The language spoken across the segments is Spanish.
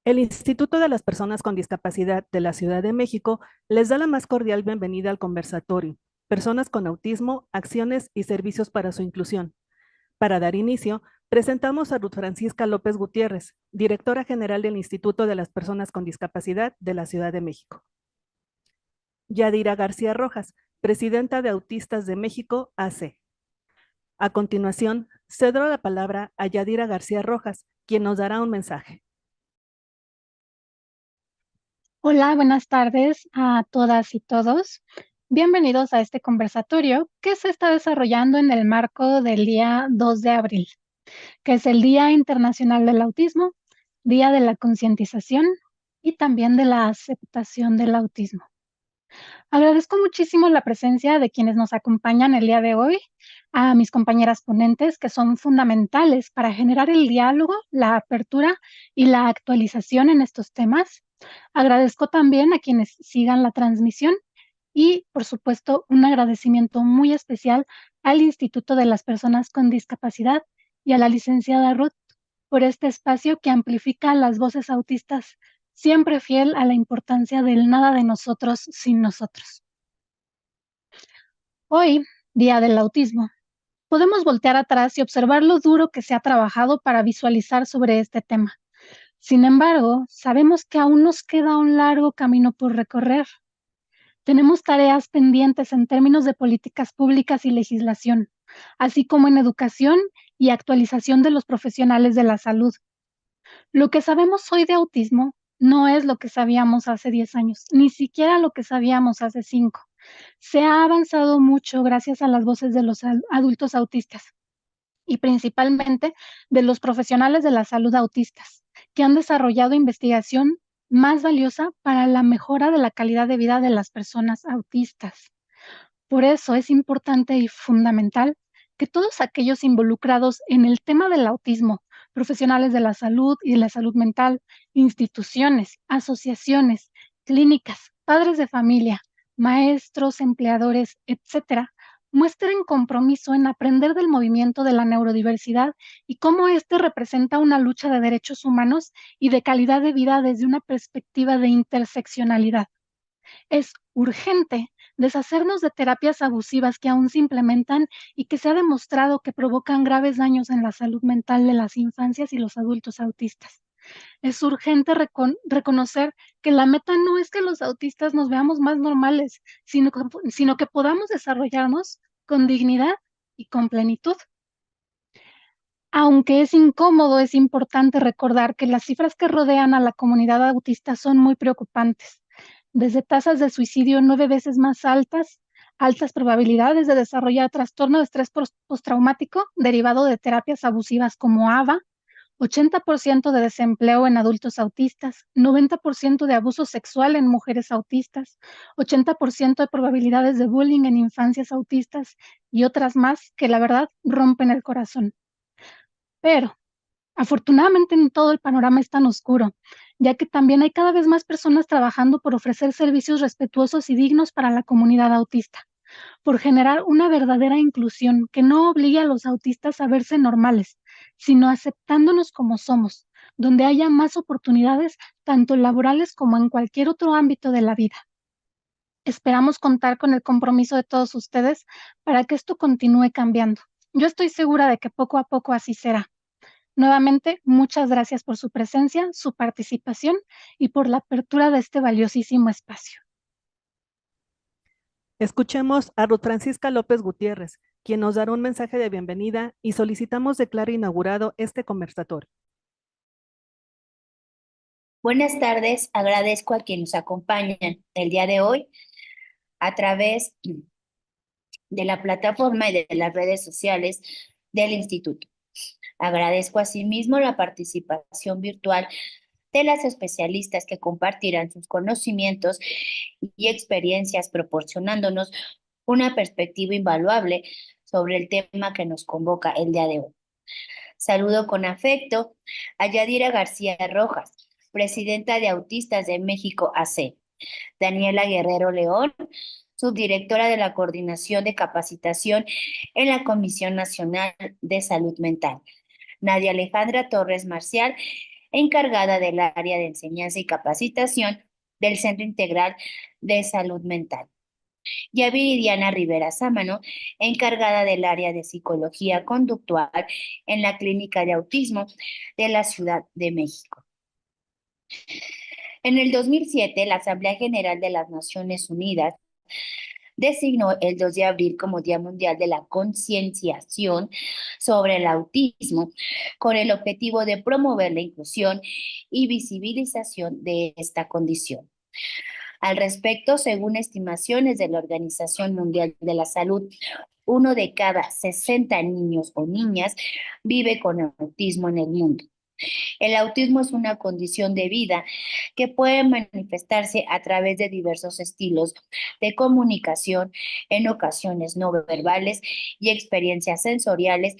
El Instituto de las Personas con Discapacidad de la Ciudad de México les da la más cordial bienvenida al conversatorio, Personas con Autismo, Acciones y Servicios para su Inclusión. Para dar inicio, presentamos a Ruth Francisca López Gutiérrez, directora general del Instituto de las Personas con Discapacidad de la Ciudad de México. Yadira García Rojas, presidenta de Autistas de México, AC. A continuación, cedo la palabra a Yadira García Rojas, quien nos dará un mensaje. Hola, buenas tardes a todas y todos. Bienvenidos a este conversatorio que se está desarrollando en el marco del día 2 de abril, que es el Día Internacional del Autismo, Día de la Concientización y también de la aceptación del autismo. Agradezco muchísimo la presencia de quienes nos acompañan el día de hoy, a mis compañeras ponentes que son fundamentales para generar el diálogo, la apertura y la actualización en estos temas. Agradezco también a quienes sigan la transmisión y, por supuesto, un agradecimiento muy especial al Instituto de las Personas con Discapacidad y a la licenciada Ruth por este espacio que amplifica las voces autistas, siempre fiel a la importancia del nada de nosotros sin nosotros. Hoy, Día del Autismo, podemos voltear atrás y observar lo duro que se ha trabajado para visualizar sobre este tema. Sin embargo, sabemos que aún nos queda un largo camino por recorrer. Tenemos tareas pendientes en términos de políticas públicas y legislación, así como en educación y actualización de los profesionales de la salud. Lo que sabemos hoy de autismo no es lo que sabíamos hace 10 años, ni siquiera lo que sabíamos hace 5. Se ha avanzado mucho gracias a las voces de los adultos autistas y principalmente de los profesionales de la salud autistas, que han desarrollado investigación más valiosa para la mejora de la calidad de vida de las personas autistas. Por eso es importante y fundamental que todos aquellos involucrados en el tema del autismo, profesionales de la salud y de la salud mental, instituciones, asociaciones, clínicas, padres de familia, maestros, empleadores, etcétera, muestren compromiso en aprender del movimiento de la neurodiversidad y cómo este representa una lucha de derechos humanos y de calidad de vida desde una perspectiva de interseccionalidad. Es urgente deshacernos de terapias abusivas que aún se implementan y que se ha demostrado que provocan graves daños en la salud mental de las infancias y los adultos autistas. Es urgente reconocer que la meta no es que los autistas nos veamos más normales, sino que podamos desarrollarnos con dignidad y con plenitud. Aunque es incómodo, es importante recordar que las cifras que rodean a la comunidad autista son muy preocupantes, desde tasas de suicidio 9 veces más altas, altas probabilidades de desarrollar trastorno de estrés postraumático derivado de terapias abusivas como ABA, 80% de desempleo en adultos autistas, 90% de abuso sexual en mujeres autistas, 80% de probabilidades de bullying en infancias autistas y otras más que la verdad rompen el corazón. Pero afortunadamente, en todo el panorama es tan oscuro, ya que también hay cada vez más personas trabajando por ofrecer servicios respetuosos y dignos para la comunidad autista, por generar una verdadera inclusión que no obligue a los autistas a verse normales, sino aceptándonos como somos, donde haya más oportunidades, tanto laborales como en cualquier otro ámbito de la vida. Esperamos contar con el compromiso de todos ustedes para que esto continúe cambiando. Yo estoy segura de que poco a poco así será. Nuevamente, muchas gracias por su presencia, su participación y por la apertura de este valiosísimo espacio. Escuchemos a Ruth Francisca López Gutiérrez, quien nos dará un mensaje de bienvenida y solicitamos declare inaugurado este conversatorio. Buenas tardes, agradezco a quienes nos acompañan el día de hoy a través de la plataforma y de las redes sociales del instituto. Agradezco asimismo la participación virtual de las especialistas que compartirán sus conocimientos y experiencias proporcionándonos una perspectiva invaluable sobre el tema que nos convoca el día de hoy. Saludo con afecto a Yadira García Rojas, presidenta de Autistas de México AC, Daniela Guerrero León, subdirectora de la Coordinación de Capacitación en la Comisión Nacional de Salud Mental, Nadia Alejandra Torres Marcial, encargada del área de enseñanza y capacitación del Centro Integral de Salud Mental, y a Viridiana Rivera Sámano, encargada del área de psicología conductual en la Clínica de Autismo de la Ciudad de México. En el 2007, la Asamblea General de las Naciones Unidas designó el 2 de abril como Día Mundial de la Concienciación sobre el Autismo, con el objetivo de promover la inclusión y visibilización de esta condición. Al respecto, según estimaciones de la Organización Mundial de la Salud, 1 de cada 60 niños o niñas vive con autismo en el mundo. El autismo es una condición de vida que puede manifestarse a través de diversos estilos de comunicación, en ocasiones no verbales y experiencias sensoriales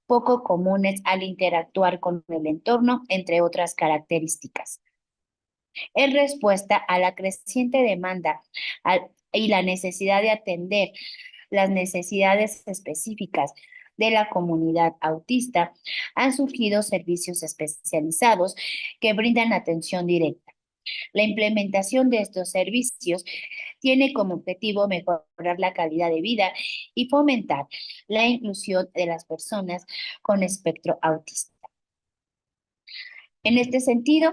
poco comunes al interactuar con el entorno, entre otras características. En respuesta a la creciente demanda y la necesidad de atender las necesidades específicas de la comunidad autista, han surgido servicios especializados que brindan atención directa. La implementación de estos servicios tiene como objetivo mejorar la calidad de vida y fomentar la inclusión de las personas con espectro autista. En este sentido,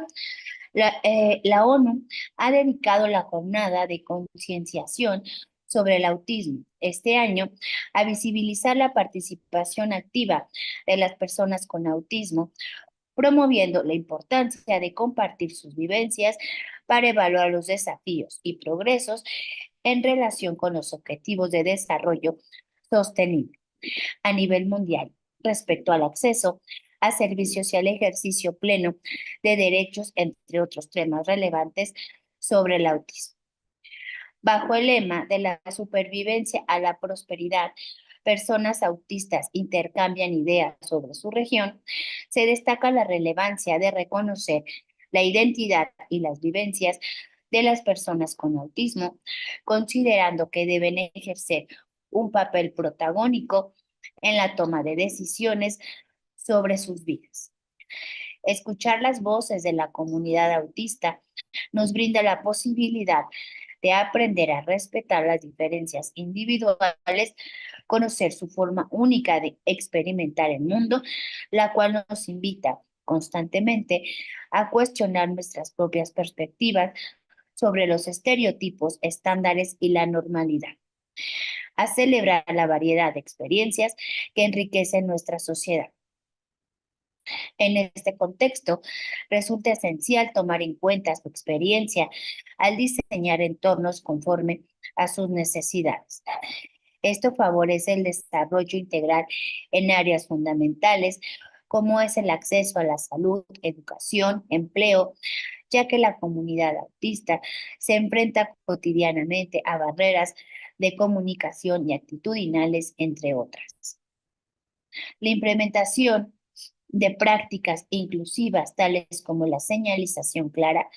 la ONU ha dedicado la jornada de concienciación sobre el autismo este año a visibilizar la participación activa de las personas con autismo, promoviendo la importancia de compartir sus vivencias para evaluar los desafíos y progresos en relación con los objetivos de desarrollo sostenible a nivel mundial respecto al acceso a servicios y al ejercicio pleno de derechos, entre otros temas relevantes sobre el autismo. Bajo el lema de la supervivencia a la prosperidad, personas autistas intercambian ideas sobre su región, se destaca la relevancia de reconocer la identidad y las vivencias de las personas con autismo, considerando que deben ejercer un papel protagónico en la toma de decisiones sobre sus vidas. Escuchar las voces de la comunidad autista nos brinda la posibilidad de aprender a respetar las diferencias individuales, conocer su forma única de experimentar el mundo, la cual nos invita constantemente a cuestionar nuestras propias perspectivas sobre los estereotipos, estándares y la normalidad, a celebrar la variedad de experiencias que enriquecen nuestra sociedad. En este contexto, resulta esencial tomar en cuenta su experiencia al diseñar entornos conforme a sus necesidades. Esto favorece el desarrollo integral en áreas fundamentales como es el acceso a la salud, educación, empleo, ya que la comunidad autista se enfrenta cotidianamente a barreras de comunicación y actitudinales, entre otras. La implementación de prácticas inclusivas tales como la señalización clara,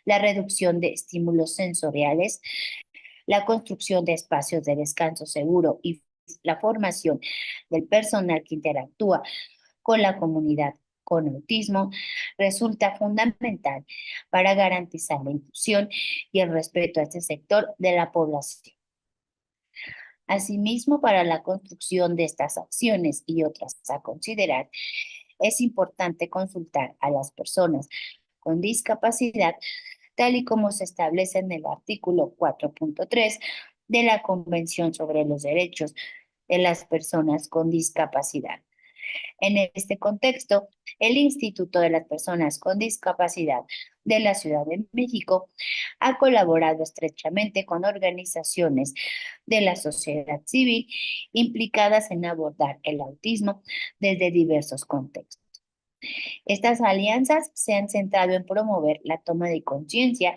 la reducción de estímulos sensoriales, la construcción de espacios de descanso seguro y la formación del personal que interactúa con la comunidad con autismo resulta fundamental para garantizar la inclusión y el respeto a este sector de la población. Asimismo, para la construcción de estas acciones y otras a considerar, es importante consultar a las personas con discapacidad, tal y como se establece en el artículo 4.3 de la Convención sobre los Derechos de las Personas con Discapacidad. En este contexto, el Instituto de las Personas con Discapacidad de la Ciudad de México ha colaborado estrechamente con organizaciones de la sociedad civil implicadas en abordar el autismo desde diversos contextos. Estas alianzas se han centrado en promover la toma de conciencia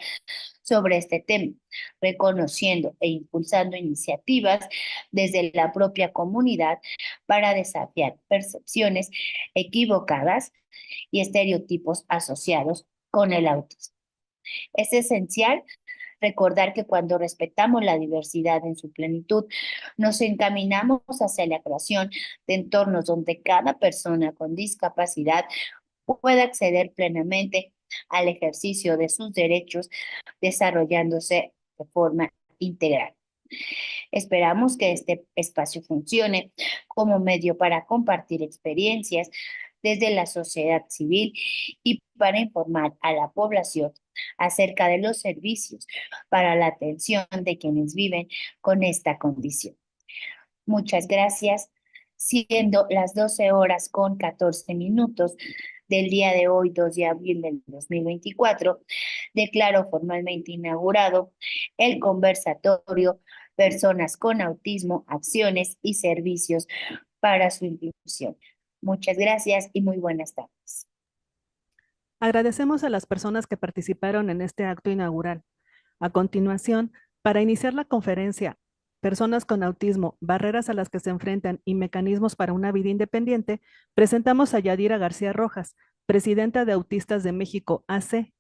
sobre este tema, reconociendo e impulsando iniciativas desde la propia comunidad para desafiar percepciones equivocadas y estereotipos asociados con el autismo. Es esencial recordar que cuando respetamos la diversidad en su plenitud, nos encaminamos hacia la creación de entornos donde cada persona con discapacidad pueda acceder plenamente al ejercicio de sus derechos, desarrollándose de forma integral. Esperamos que este espacio funcione como medio para compartir experiencias desde la sociedad civil y para informar a la población acerca de los servicios para la atención de quienes viven con esta condición. Muchas gracias. Siendo las 12 horas con 14 minutos del día de hoy, 2 de abril del 2024, declaro formalmente inaugurado el conversatorio Personas con Autismo, Acciones y Servicios para su Inclusión. Muchas gracias y muy buenas tardes. Agradecemos a las personas que participaron en este acto inaugural. A continuación, para iniciar la conferencia Personas con autismo, barreras a las que se enfrentan y mecanismos para una vida independiente, presentamos a Yadira García Rojas, presidenta de Autistas de México, AC,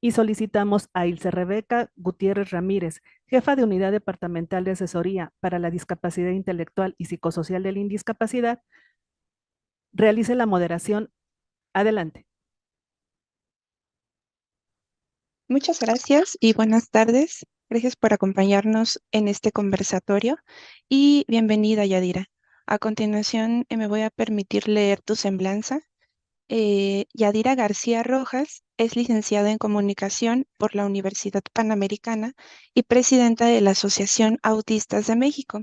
y solicitamos a Ilse Rebeca Gutiérrez Ramírez, jefa de Unidad Departamental de Asesoría para la Discapacidad Intelectual y Psicosocial de la Indiscapacidad, realice la moderación. Adelante. Muchas gracias y buenas tardes. Gracias por acompañarnos en este conversatorio y bienvenida, Yadira. A continuación, me voy a permitir leer tu semblanza. Yadira García Rojas es licenciada en Comunicación por la Universidad Panamericana y presidenta de la Asociación Autistas de México.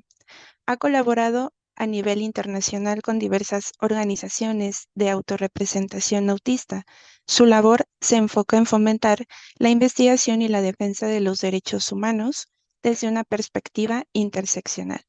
Ha colaborado a nivel internacional con diversas organizaciones de autorrepresentación autista. Su labor se enfoca en fomentar la investigación y la defensa de los derechos humanos desde una perspectiva interseccional.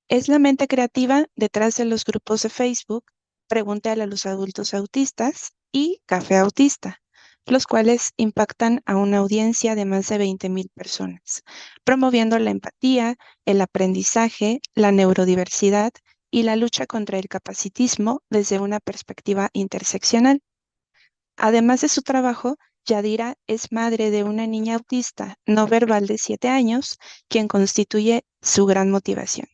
Es la mente creativa detrás de los grupos de Facebook Pregúntale a los adultos autistas y Café Autista, los cuales impactan a una audiencia de más de 20,000 personas, promoviendo la empatía, el aprendizaje, la neurodiversidad y la lucha contra el capacitismo desde una perspectiva interseccional. Además de su trabajo, Yadira es madre de una niña autista no verbal de 7 años, quien constituye su gran motivación.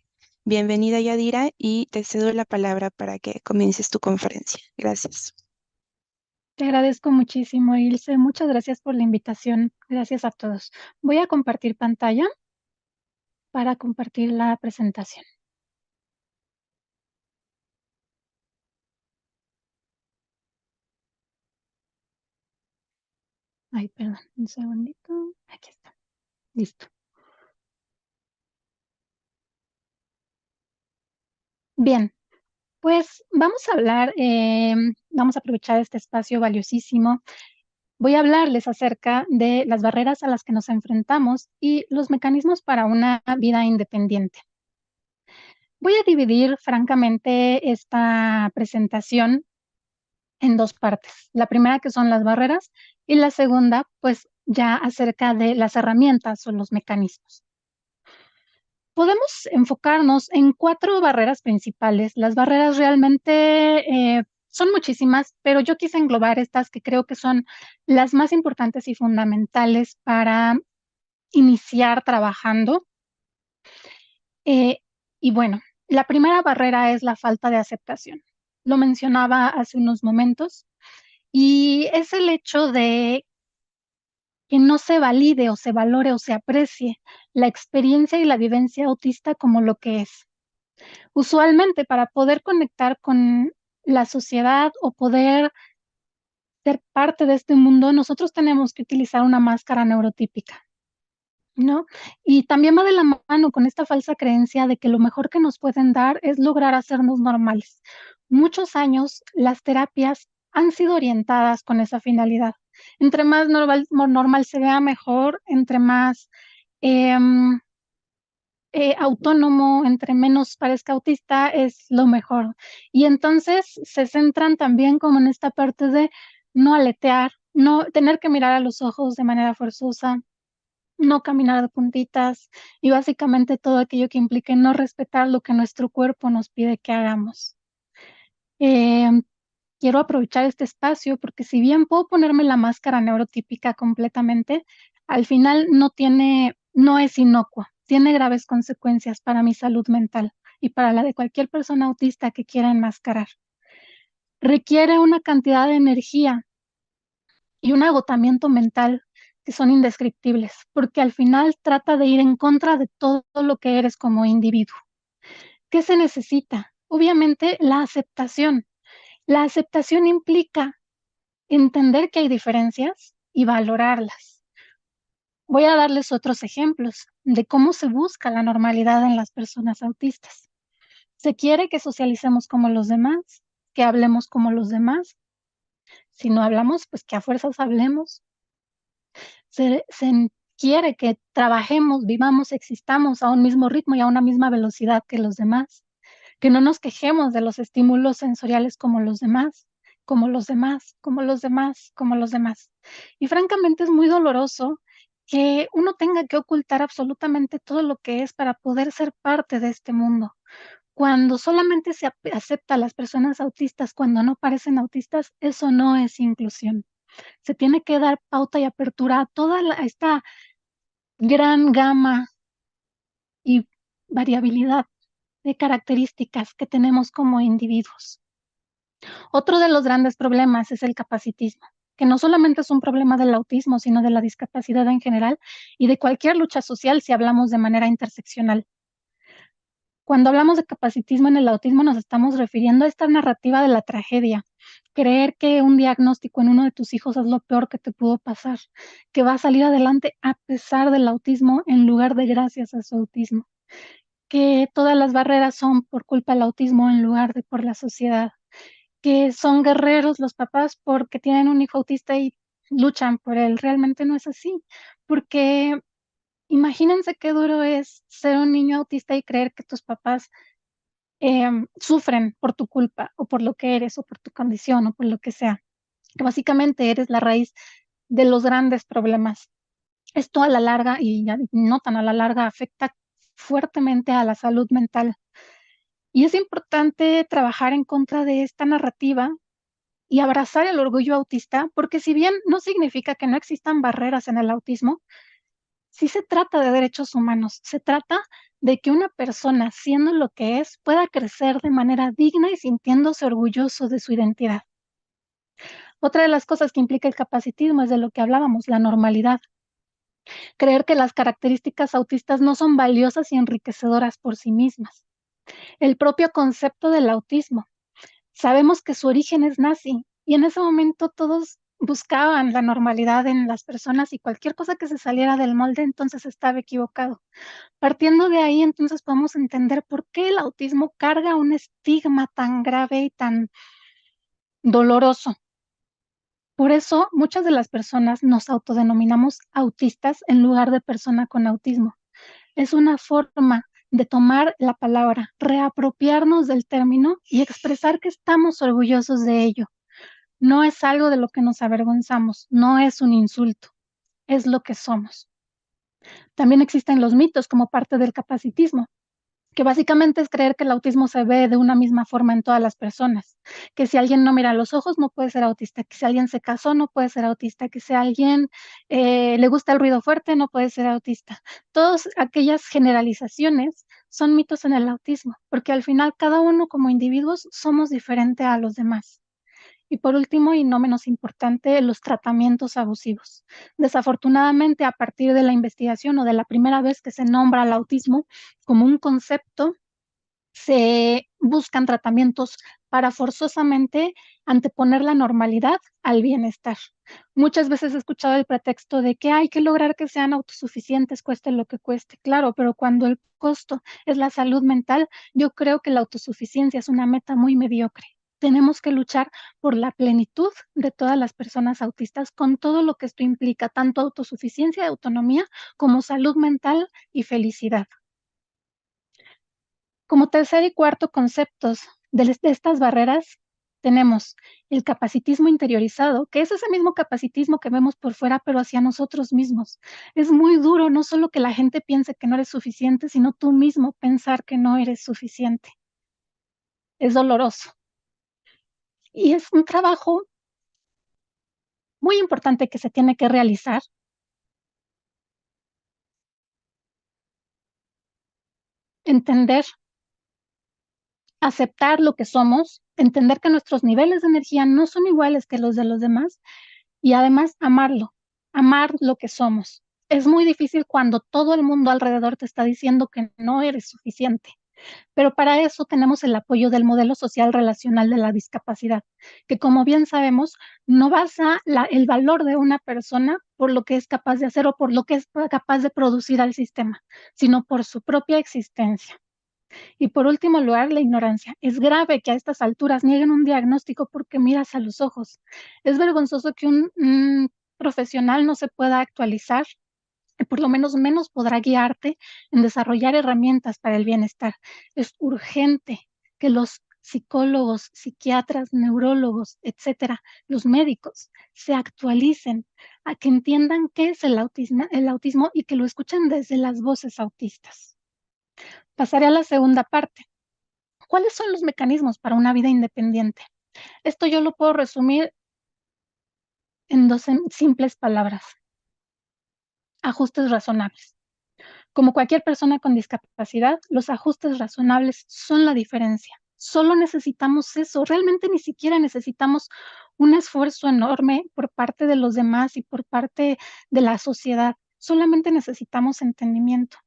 Bienvenida, Yadira, y te cedo la palabra para que comiences tu conferencia. Gracias. Te agradezco muchísimo, Ilse. Muchas gracias por la invitación. Gracias a todos. Voy a compartir pantalla para compartir la presentación. Ay, perdón, un segundito. Aquí está. Listo. Bien, pues vamos a hablar, vamos a aprovechar este espacio valiosísimo. Voy a hablarles acerca de las barreras a las que nos enfrentamos y los mecanismos para una vida independiente. Voy a dividir francamente esta presentación en dos partes. La primera, que son las barreras, y la segunda, pues ya acerca de las herramientas o los mecanismos. Podemos enfocarnos en 4 barreras principales. Las barreras realmente son muchísimas, pero yo quise englobar estas que creo que son las más importantes y fundamentales para iniciar trabajando. Y bueno, la primera barrera es la falta de aceptación. Lo mencionaba hace unos momentos, y es el hecho de que no se valide o se valore o se aprecie la experiencia y la vivencia autista como lo que es. Usualmente, para poder conectar con la sociedad o poder ser parte de este mundo, nosotros tenemos que utilizar una máscara neurotípica, ¿no? Y también va de la mano con esta falsa creencia de que lo mejor que nos pueden dar es lograr hacernos normales. Muchos años las terapias han sido orientadas con esa finalidad. Entre más normal se vea, mejor. Entre más autónomo, entre menos parezca autista, es lo mejor. Y entonces se centran también como en esta parte de no aletear, no tener que mirar a los ojos de manera forzosa, no caminar de puntitas y básicamente todo aquello que implique no respetar lo que nuestro cuerpo nos pide que hagamos. Quiero aprovechar este espacio porque, si bien puedo ponerme la máscara neurotípica completamente, al final no es inocua, tiene graves consecuencias para mi salud mental y para la de cualquier persona autista que quiera enmascarar. requiere una cantidad de energía y un agotamiento mental que son indescriptibles, porque al final trata de ir en contra de todo lo que eres como individuo. ¿Qué se necesita? Obviamente la aceptación. La aceptación implica entender que hay diferencias y valorarlas. Voy a darles otros ejemplos de cómo se busca la normalidad en las personas autistas. Se quiere que socialicemos como los demás, que hablemos como los demás. Si no hablamos, pues que a fuerzas hablemos. Se quiere que trabajemos, vivamos, existamos a un mismo ritmo y a una misma velocidad que los demás, que no nos quejemos de los estímulos sensoriales como los demás, como los demás, como los demás, como los demás. Y francamente es muy doloroso que uno tenga que ocultar absolutamente todo lo que es para poder ser parte de este mundo. Cuando solamente se acepta a las personas autistas cuando no parecen autistas, eso no es inclusión. Se tiene que dar pauta y apertura a toda esta gran gama y variabilidad de características que tenemos como individuos. Otro de los grandes problemas es el capacitismo, que no solamente es un problema del autismo, sino de la discapacidad en general y de cualquier lucha social si hablamos de manera interseccional. Cuando hablamos de capacitismo en el autismo nos estamos refiriendo a esta narrativa de la tragedia, creer que un diagnóstico en uno de tus hijos es lo peor que te pudo pasar, que va a salir adelante a pesar del autismo en lugar de gracias a su autismo, que todas las barreras son por culpa del autismo en lugar de por la sociedad, que son guerreros los papás porque tienen un hijo autista y luchan por él. Realmente no es así, porque imagínense qué duro es ser un niño autista y creer que tus papás sufren por tu culpa o por lo que eres o por tu condición o por lo que sea, que básicamente eres la raíz de los grandes problemas. Esto a la larga, y ya no tan a la larga, afecta fuertemente a la salud mental. Y es importante trabajar en contra de esta narrativa y abrazar el orgullo autista, porque si bien no significa que no existan barreras en el autismo, sí se trata de derechos humanos, se trata de que una persona, siendo lo que es, pueda crecer de manera digna y sintiéndose orgulloso de su identidad. Otra de las cosas que implica el capacitismo es de lo que hablábamos, la normalidad. Creer que las características autistas no son valiosas y enriquecedoras por sí mismas. El propio concepto del autismo. Sabemos que su origen es nazi y en ese momento todos buscaban la normalidad en las personas y cualquier cosa que se saliera del molde entonces estaba equivocado. Partiendo de ahí, entonces podemos entender por qué el autismo carga un estigma tan grave y tan doloroso. Por eso, muchas de las personas nos autodenominamos autistas en lugar de persona con autismo. Es una forma de tomar la palabra, reapropiarnos del término y expresar que estamos orgullosos de ello. No es algo de lo que nos avergonzamos, no es un insulto, es lo que somos. También existen los mitos como parte del capacitismo, que básicamente es creer que el autismo se ve de una misma forma en todas las personas, que si alguien no mira los ojos no puede ser autista, que si alguien se casó no puede ser autista, que si a alguien le gusta el ruido fuerte no puede ser autista. Todas aquellas generalizaciones son mitos en el autismo, porque al final cada uno como individuos somos diferentes a los demás. Y por último, y no menos importante, los tratamientos abusivos. Desafortunadamente, a partir de la investigación o de la primera vez que se nombra el autismo como un concepto, se buscan tratamientos para forzosamente anteponer la normalidad al bienestar. Muchas veces he escuchado el pretexto de que hay que lograr que sean autosuficientes, cueste lo que cueste. Claro, pero cuando el costo es la salud mental, yo creo que la autosuficiencia es una meta muy mediocre. Tenemos que luchar por la plenitud de todas las personas autistas con todo lo que esto implica, tanto autosuficiencia y autonomía como salud mental y felicidad. Como tercer y cuarto conceptos de estas barreras, tenemos el capacitismo interiorizado, que es ese mismo capacitismo que vemos por fuera, pero hacia nosotros mismos. Es muy duro, no solo que la gente piense que no eres suficiente, sino tú mismo pensar que no eres suficiente. Es doloroso. Y es un trabajo muy importante que se tiene que realizar. Entender aceptar lo que somos, entender que nuestros niveles de energía no son iguales que los de los demás y además amarlo, amar lo que somos. Es muy difícil cuando todo el mundo alrededor te está diciendo que no eres suficiente, pero para eso tenemos el apoyo del modelo social relacional de la discapacidad, que como bien sabemos, no basa el valor de una persona por lo que es capaz de hacer o por lo que es capaz de producir al sistema, sino por su propia existencia. Y por último lugar, la ignorancia. Es grave que a estas alturas nieguen un diagnóstico porque miras a los ojos. Es vergonzoso que un profesional no se pueda actualizar, y por lo menos podrá guiarte en desarrollar herramientas para el bienestar. Es urgente que los psicólogos, psiquiatras, neurólogos, etcétera, los médicos, se actualicen, a que entiendan qué es el autismo y que lo escuchen desde las voces autistas. Pasaré a la segunda parte. ¿Cuáles son los mecanismos para una vida independiente? Esto yo lo puedo resumir en dos simples palabras: ajustes razonables. Como cualquier persona con discapacidad, los ajustes razonables son la diferencia. Solo necesitamos eso, realmente ni siquiera necesitamos un esfuerzo enorme por parte de los demás y por parte de la sociedad. Solamente necesitamos entendimiento.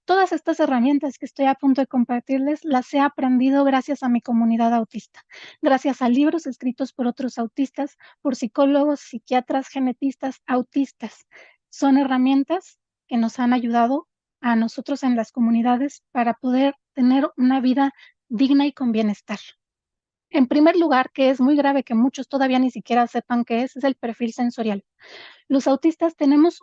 Todas estas herramientas que estoy a punto de compartirles las he aprendido gracias a mi comunidad autista, gracias a libros escritos por otros autistas, por psicólogos, psiquiatras, genetistas, autistas. Son herramientas que nos han ayudado a nosotros en las comunidades para poder tener una vida digna y con bienestar. En primer lugar, que es muy grave que muchos todavía ni siquiera sepan qué es el perfil sensorial. Los autistas tenemos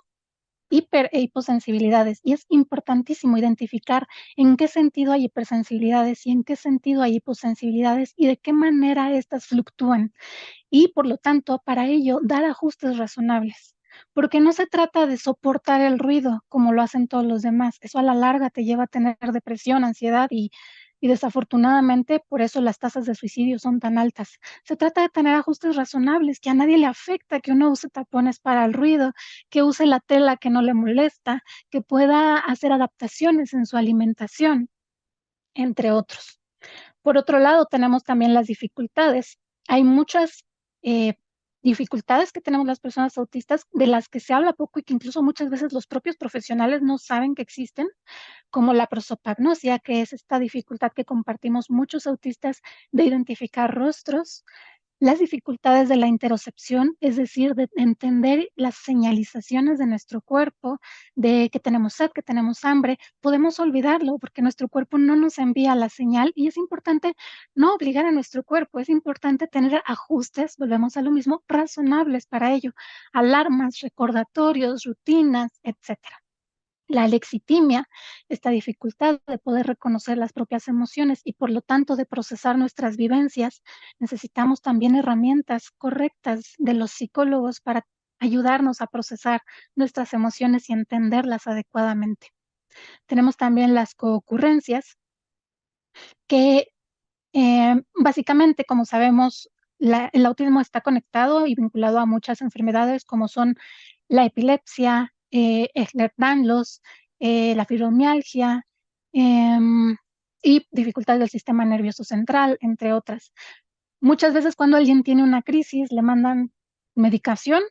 hiper e hiposensibilidades, y es importantísimo identificar en qué sentido hay hipersensibilidades y en qué sentido hay hiposensibilidades y de qué manera estas fluctúan. Y por lo tanto, para ello, dar ajustes razonables. Porque no se trata de soportar el ruido como lo hacen todos los demás. Eso a la larga te lleva a tener depresión, ansiedad y desafortunadamente por eso las tasas de suicidio son tan altas. Se trata de tener ajustes razonables, que a nadie le afecta que uno use tapones para el ruido, que use la tela que no le molesta, que pueda hacer adaptaciones en su alimentación, entre otros. Por otro lado, tenemos también las dificultades. Hay muchas dificultades que tenemos las personas autistas de las que se habla poco y que incluso muchas veces los propios profesionales no saben que existen, como la prosopagnosia, que es esta dificultad que compartimos muchos autistas de identificar rostros, las dificultades de la interocepción, es decir, de entender las señalizaciones de nuestro cuerpo, de que tenemos sed, que tenemos hambre. Podemos olvidarlo porque nuestro cuerpo no nos envía la señal y es importante no obligar a nuestro cuerpo, es importante tener ajustes, volvemos a lo mismo, razonables para ello, alarmas, recordatorios, rutinas, etcétera. La alexitimia, esta dificultad de poder reconocer las propias emociones y por lo tanto de procesar nuestras vivencias, necesitamos también herramientas correctas de los psicólogos para ayudarnos a procesar nuestras emociones y entenderlas adecuadamente. Tenemos también las coocurrencias que básicamente, como sabemos, el autismo está conectado y vinculado a muchas enfermedades como son la epilepsia, Ehlers-Danlos, la fibromialgia y dificultades del sistema nervioso central, entre otras. Muchas veces cuando alguien tiene una crisis le mandan medicación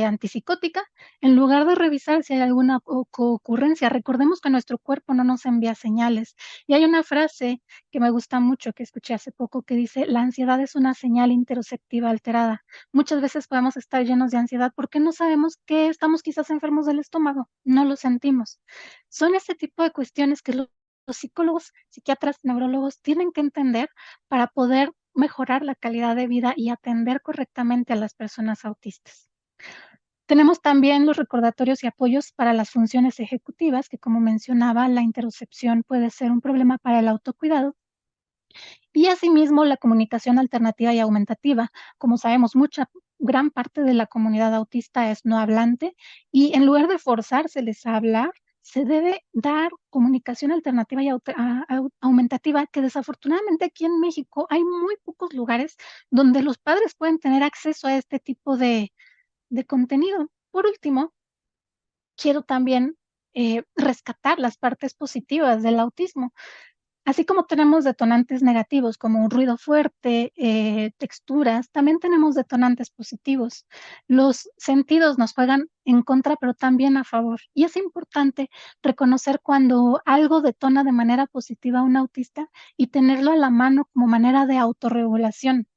antipsicótica en lugar de revisar si hay alguna ocurrencia. Recordemos que nuestro cuerpo no nos envía señales. Y hay una frase que me gusta mucho que escuché hace poco que dice: la ansiedad es una señal interoceptiva alterada. Muchas veces podemos estar llenos de ansiedad porque no sabemos que estamos quizás enfermos del estómago, no lo sentimos. Son ese tipo de cuestiones que los psicólogos, psiquiatras, neurólogos tienen que entender para poder mejorar la calidad de vida y atender correctamente a las personas autistas. Tenemos también los recordatorios y apoyos para las funciones ejecutivas, que como mencionaba, la interocepción puede ser un problema para el autocuidado. Y asimismo, la comunicación alternativa y aumentativa. Como sabemos, gran parte de la comunidad autista es no hablante y en lugar de forzárseles a hablar, se debe dar comunicación alternativa y aumentativa, que desafortunadamente aquí en México hay muy pocos lugares donde los padres pueden tener acceso a este tipo de contenido. Por último, quiero también rescatar las partes positivas del autismo. Así como tenemos detonantes negativos como un ruido fuerte, texturas, también tenemos detonantes positivos. Los sentidos nos juegan en contra, pero también a favor. Y es importante reconocer cuando algo detona de manera positiva a un autista y tenerlo a la mano como manera de autorregulación.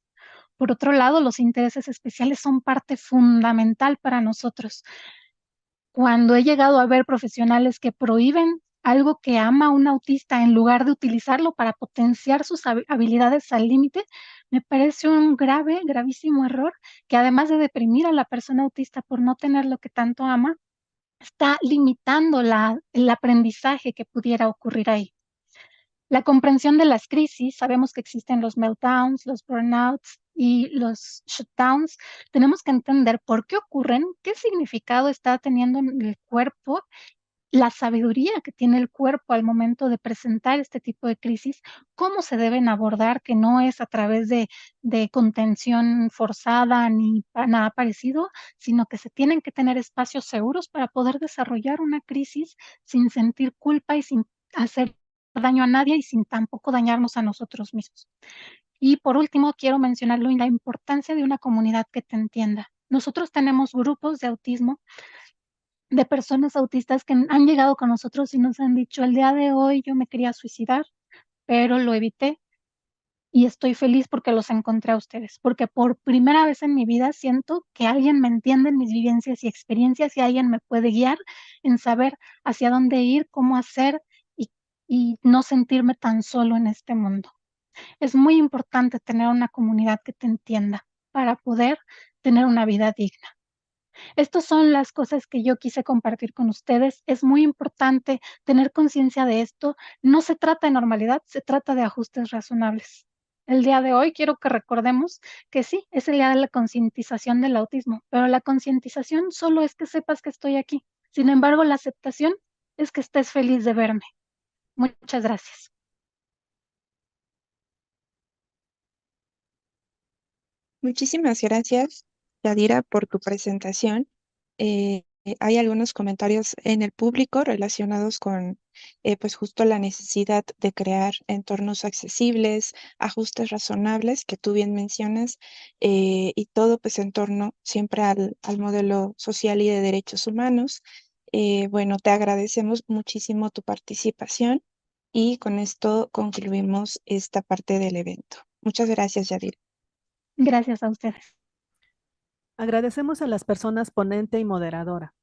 Por otro lado, los intereses especiales son parte fundamental para nosotros. Cuando he llegado a ver profesionales que prohíben algo que ama un autista en lugar de utilizarlo para potenciar sus habilidades al límite, me parece un gravísimo error que además de deprimir a la persona autista por no tener lo que tanto ama, está limitando el aprendizaje que pudiera ocurrir ahí. La comprensión de las crisis, sabemos que existen los meltdowns, los burnouts y los shutdowns. Tenemos que entender por qué ocurren, qué significado está teniendo en el cuerpo, la sabiduría que tiene el cuerpo al momento de presentar este tipo de crisis, cómo se deben abordar, que no es a través de contención forzada ni nada parecido, sino que se tienen que tener espacios seguros para poder desarrollar una crisis sin sentir culpa y sin hacer daño a nadie y sin tampoco dañarnos a nosotros mismos. Y por último, quiero mencionarlo en la importancia de una comunidad que te entienda. Nosotros tenemos grupos de autismo de personas autistas que han llegado con nosotros y nos han dicho: "El día de hoy yo me quería suicidar, pero lo evité y estoy feliz porque los encontré a ustedes", porque por primera vez en mi vida siento que alguien me entiende en mis vivencias y experiencias, y alguien me puede guiar en saber hacia dónde ir, cómo hacer y no sentirme tan solo en este mundo. Es muy importante tener una comunidad que te entienda para poder tener una vida digna. Estas son las cosas que yo quise compartir con ustedes. Es muy importante tener conciencia de esto. No se trata de normalidad, se trata de ajustes razonables. El día de hoy quiero que recordemos que sí, es el día de la concientización del autismo, pero la concientización solo es que sepas que estoy aquí. Sin embargo, la aceptación es que estés feliz de verme. Muchas gracias. Muchísimas gracias, Yadira, por tu presentación. Hay algunos comentarios en el público relacionados con, pues justo la necesidad de crear entornos accesibles, ajustes razonables que tú bien mencionas, y todo pues en torno siempre al modelo social y de derechos humanos. Bueno, te agradecemos muchísimo tu participación y con esto concluimos esta parte del evento. Muchas gracias, Yadira. Gracias a ustedes. Agradecemos a las personas ponente y moderadora.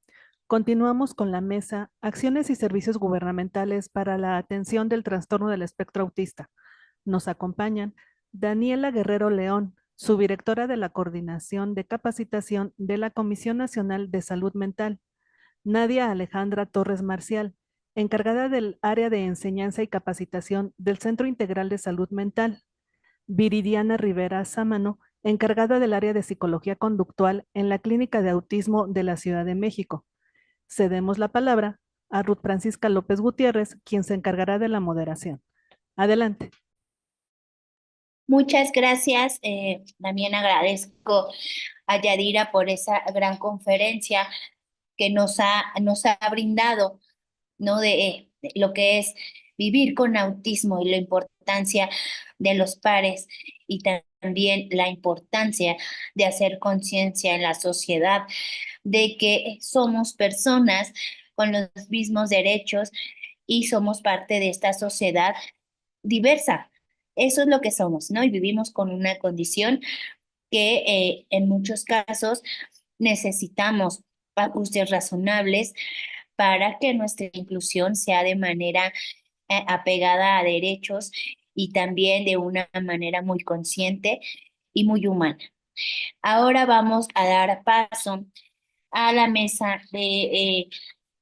Continuamos con la mesa Acciones y Servicios Gubernamentales para la Atención del Trastorno del Espectro Autista. Nos acompañan Daniela Guerrero León, subdirectora de la Coordinación de Capacitación de la Comisión Nacional de Salud Mental. Nadia Alejandra Torres Marcial, encargada del área de enseñanza y capacitación del Centro Integral de Salud Mental. Viridiana Rivera Sámano, encargada del área de psicología conductual en la Clínica de Autismo de la Ciudad de México. Cedemos la palabra a Ruth Francisca López Gutiérrez, quien se encargará de la moderación. Adelante. Muchas gracias. También agradezco a Yadira por esa gran conferencia que nos ha brindado, ¿no? De lo que es vivir con autismo y la importancia de los pares y también la importancia de hacer conciencia en la sociedad de que somos personas con los mismos derechos y somos parte de esta sociedad diversa. Eso es lo que somos, ¿no? Y vivimos con una condición que en muchos casos necesitamos ajustes razonables para que nuestra inclusión sea de manera apegada a derechos y también de una manera muy consciente y muy humana. Ahora vamos a dar paso a la mesa de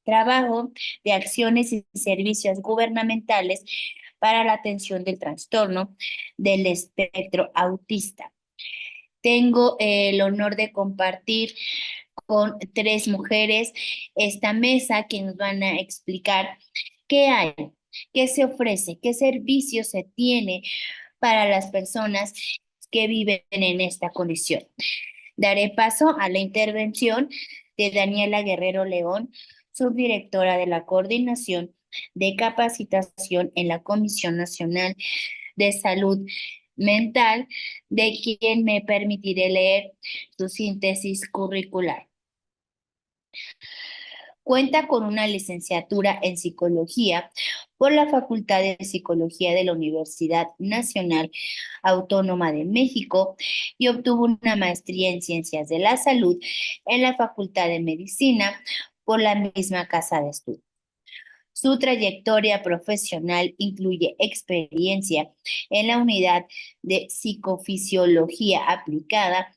trabajo de acciones y servicios gubernamentales para la atención del trastorno del espectro autista. Tengo el honor de compartir con tres mujeres esta mesa que nos van a explicar qué hay, qué se ofrece, qué servicios se tiene para las personas que viven en esta condición. Daré paso a la intervención de Daniela Guerrero León, subdirectora de la Coordinación de Capacitación en la Comisión Nacional de Salud Mental, de quien me permitiré leer su síntesis curricular. Cuenta con una licenciatura en psicología por la Facultad de Psicología de la Universidad Nacional Autónoma de México y obtuvo una maestría en Ciencias de la Salud en la Facultad de Medicina por la misma casa de estudio. Su trayectoria profesional incluye experiencia en la unidad de psicofisiología aplicada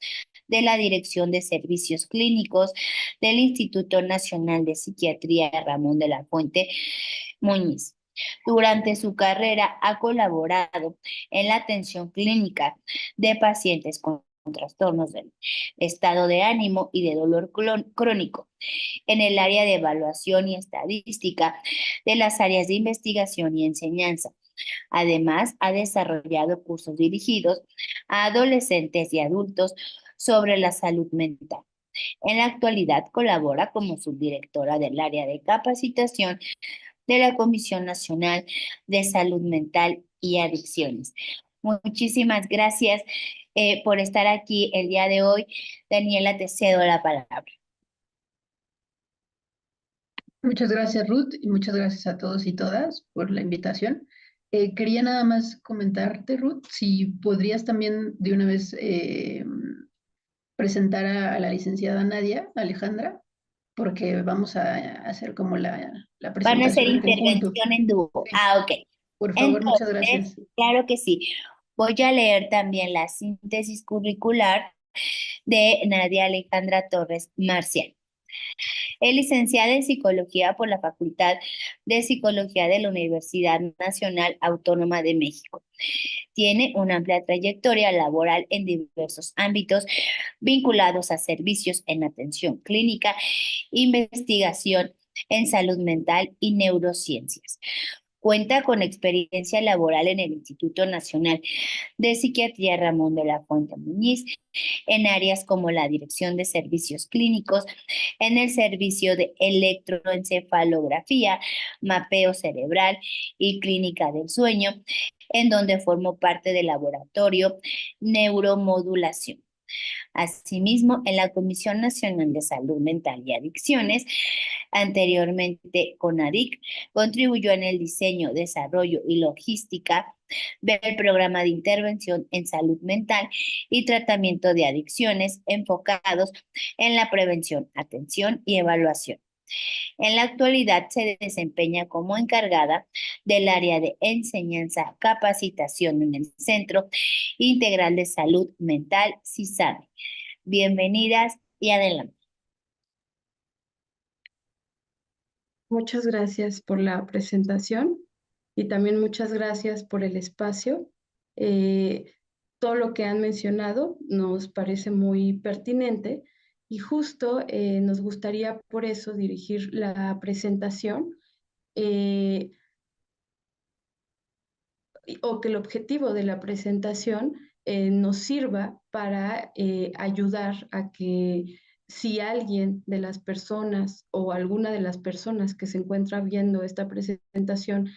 de la Dirección de Servicios Clínicos del Instituto Nacional de Psiquiatría Ramón de la Fuente Muñiz. Durante su carrera ha colaborado en la atención clínica de pacientes con trastornos del estado de ánimo y de dolor crónico en el área de evaluación y estadística de las áreas de investigación y enseñanza. Además, ha desarrollado cursos dirigidos a adolescentes y adultos sobre la salud mental. En la actualidad colabora como subdirectora del área de capacitación de la Comisión Nacional de Salud Mental y Adicciones. Muchísimas gracias por estar aquí el día de hoy. Daniela, te cedo la palabra. Muchas gracias, Ruth, y muchas gracias a todos y todas por la invitación. Quería nada más comentarte, Ruth, si podrías también de una vez presentar a la licenciada Nadia Alejandra, porque vamos a hacer como la Van a hacer presentación en conjunto. intervención en dúo. Sí. Ah, ok. Por favor, muchas Entonces, gracias. claro que sí. Voy a leer también la síntesis curricular de Nadia Alejandra Torres Marcial. Es licenciada en Psicología por la Facultad de Psicología de la Universidad Nacional Autónoma de México. Tiene una amplia trayectoria laboral en diversos ámbitos vinculados a servicios en atención clínica, investigación en salud mental y neurociencias. Cuenta con experiencia laboral en el Instituto Nacional de Psiquiatría Ramón de la Fuente Muñiz, en áreas como la Dirección de Servicios Clínicos, en el servicio de electroencefalografía, mapeo cerebral y clínica del sueño, en donde formó parte del laboratorio Neuromodulación. Asimismo, en la Comisión Nacional de Salud Mental y Adicciones, anteriormente CONADIC, contribuyó en el diseño, desarrollo y logística del programa de intervención en salud mental y tratamiento de adicciones enfocados en la prevención, atención y evaluación. En la actualidad se desempeña como encargada del área de enseñanza, capacitación en el Centro Integral de Salud Mental, CISAME. Bienvenidas y adelante. Muchas gracias por la presentación y también muchas gracias por el espacio. Todo lo que han mencionado nos parece muy pertinente y justo nos gustaría por eso dirigir la presentación o que el objetivo de la presentación nos sirva para ayudar a que si alguien de las personas o alguna de las personas que se encuentra viendo esta presentación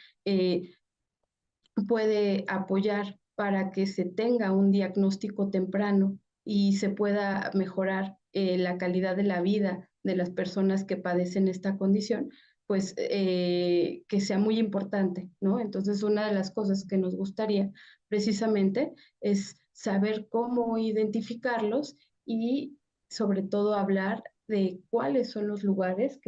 puede apoyar para que se tenga un diagnóstico temprano y se pueda mejorar la calidad de la vida de las personas que padecen esta condición, pues que sea muy importante, ¿no? Entonces, una de las cosas que nos gustaría precisamente es saber cómo identificarlos y sobre todo hablar de cuáles son los lugares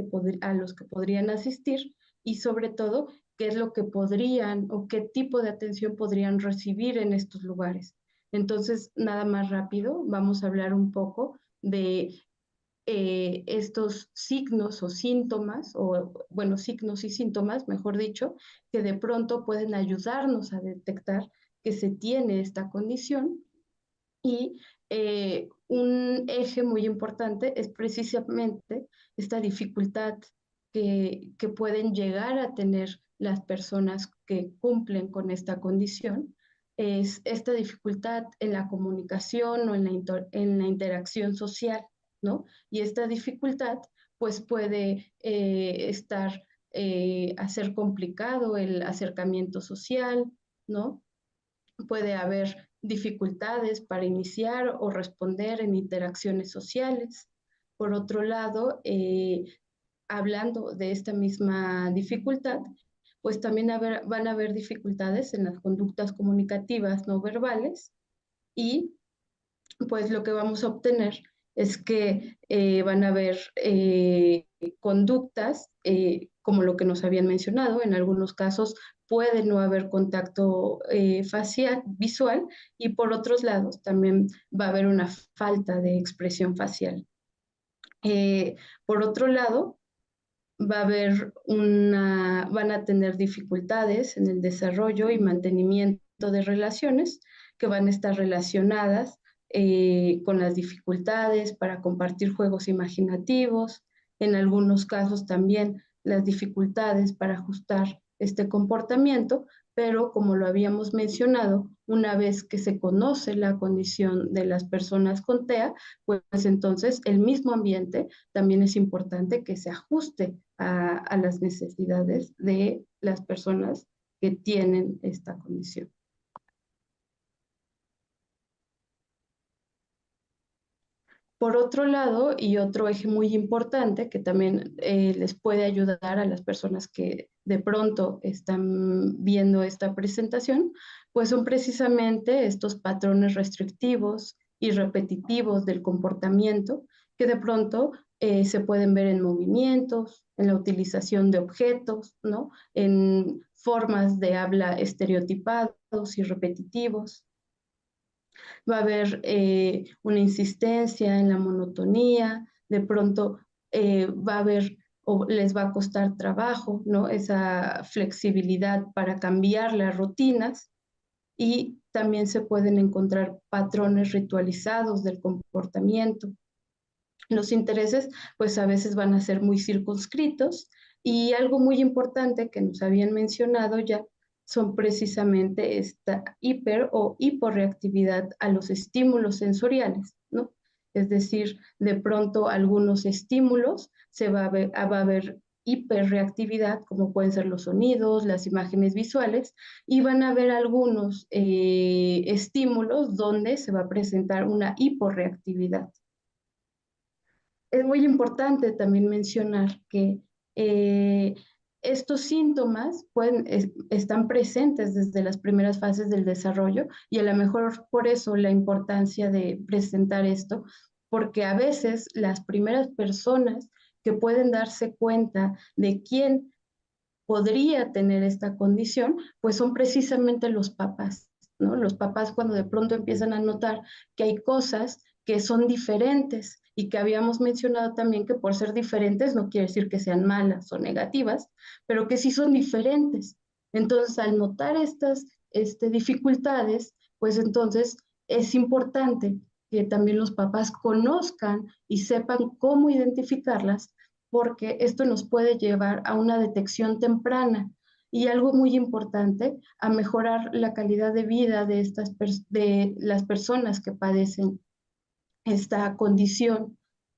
a los que podrían asistir y sobre todo qué es lo que podrían o qué tipo de atención podrían recibir en estos lugares. Entonces, nada más rápido, vamos a hablar un poco de estos signos o síntomas, o bueno, signos y síntomas, mejor dicho, que de pronto pueden ayudarnos a detectar que se tiene esta condición. Y un eje muy importante es precisamente esta dificultad que pueden llegar a tener las personas que cumplen con esta condición, es esta dificultad en la comunicación o en la interacción social, ¿no? Y esta dificultad pues puede estar hacer complicado el acercamiento social, ¿no? Puede haber dificultades para iniciar o responder en interacciones sociales. Por otro lado, hablando de esta misma dificultad, pues también van a haber dificultades en las conductas comunicativas no verbales y pues lo que vamos a obtener es que van a haber conductas, como lo que nos habían mencionado, en algunos casos puede no haber contacto facial, visual, y por otros lados también va a haber una falta de expresión facial. Por otro lado, van a tener dificultades en el desarrollo y mantenimiento de relaciones que van a estar relacionadas con las dificultades para compartir juegos imaginativos, en algunos casos también las dificultades para ajustar este comportamiento, pero como lo habíamos mencionado, una vez que se conoce la condición de las personas con TEA, pues entonces el mismo ambiente también es importante que se ajuste a las necesidades de las personas que tienen esta condición. Por otro lado, y otro eje muy importante que también les puede ayudar a las personas que de pronto están viendo esta presentación, pues son precisamente estos patrones restrictivos y repetitivos del comportamiento que de pronto se pueden ver en movimientos, en la utilización de objetos, ¿no? En formas de habla estereotipados y repetitivos. Va a haber una insistencia en la monotonía, de pronto va a haber o les va a costar trabajo, ¿no? Esa flexibilidad para cambiar las rutinas y también se pueden encontrar patrones ritualizados del comportamiento. Los intereses, pues a veces van a ser muy circunscritos y algo muy importante que nos habían mencionado ya son precisamente esta hiper o hiporreactividad a los estímulos sensoriales, ¿no? Es decir, de pronto algunos estímulos va a haber hiperreactividad, como pueden ser los sonidos, las imágenes visuales, y van a haber algunos estímulos donde se va a presentar una hiporreactividad. Es muy importante también mencionar que estos síntomas están presentes desde las primeras fases del desarrollo y a lo mejor por eso la importancia de presentar esto, porque a veces las primeras personas que pueden darse cuenta de quién podría tener esta condición, pues son precisamente los papás, ¿no? Los papás cuando de pronto empiezan a notar que hay cosas que son diferentes y que habíamos mencionado también que por ser diferentes no quiere decir que sean malas o negativas, pero que sí son diferentes. Entonces, al notar estas dificultades, pues entonces es importante que también los papás conozcan y sepan cómo identificarlas porque esto nos puede llevar a una detección temprana y algo muy importante, a mejorar la calidad de vida de las personas que padecen esta condición,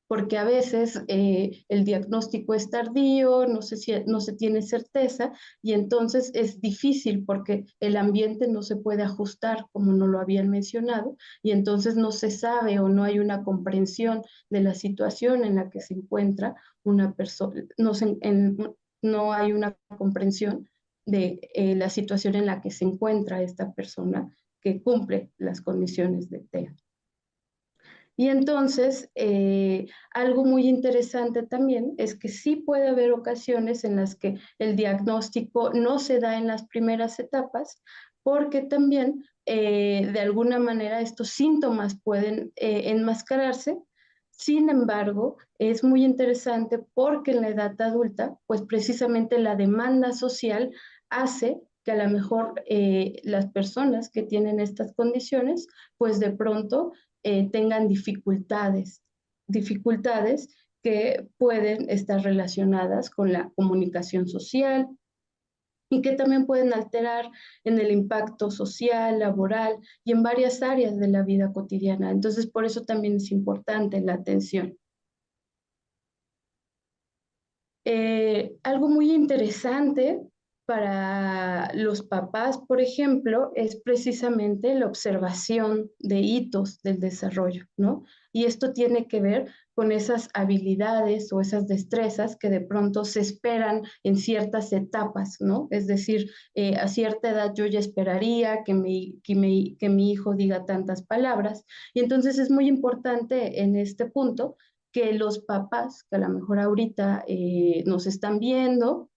porque a veces el diagnóstico es tardío, no se tiene certeza y entonces es difícil porque el ambiente no se puede ajustar como no lo habían mencionado y entonces no se sabe o no hay una comprensión de la situación en la que se encuentra una persona, no hay una comprensión de la situación en la que se encuentra esta persona que cumple las condiciones de TEA. Y entonces, algo muy interesante también es que sí puede haber ocasiones en las que el diagnóstico no se da en las primeras etapas, porque también de alguna manera estos síntomas pueden enmascararse. Sin embargo, es muy interesante porque en la edad adulta, pues precisamente la demanda social hace que a lo mejor las personas que tienen estas condiciones, pues de pronto tengan dificultades que pueden estar relacionadas con la comunicación social y que también pueden alterar en el impacto social, laboral y en varias áreas de la vida cotidiana. Entonces, por eso también es importante la atención. Algo muy interesante para los papás, por ejemplo, es precisamente la observación de hitos del desarrollo, ¿no? Y esto tiene que ver con esas habilidades o esas destrezas que de pronto se esperan en ciertas etapas, ¿no? Es decir, a cierta edad yo ya esperaría que mi hijo diga tantas palabras. Y entonces es muy importante en este punto que los papás, que a lo mejor ahorita nos están viendo,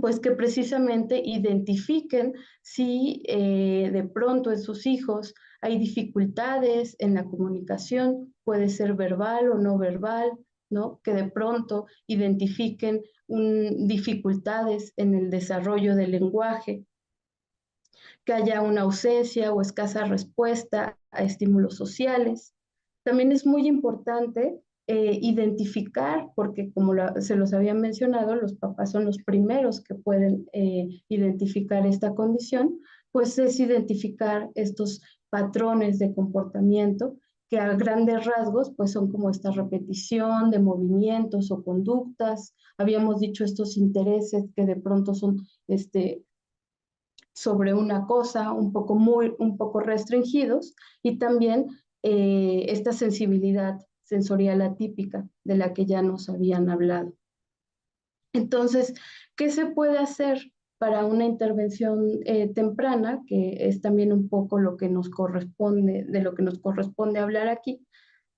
pues que precisamente identifiquen si de pronto en sus hijos hay dificultades en la comunicación, puede ser verbal o no verbal, ¿no? Que de pronto identifiquen dificultades en el desarrollo del lenguaje, que haya una ausencia o escasa respuesta a estímulos sociales. También es muy importante identificar, porque como se los había mencionado, los papás son los primeros que pueden identificar esta condición, pues es identificar estos patrones de comportamiento que a grandes rasgos pues son como esta repetición de movimientos o conductas. Habíamos dicho estos intereses que de pronto son sobre una cosa, un poco restringidos, y también esta sensibilidad sensorial atípica de la que ya nos habían hablado. Entonces, ¿qué se puede hacer para una intervención temprana, que es también un poco lo que nos corresponde, de lo que nos corresponde hablar aquí?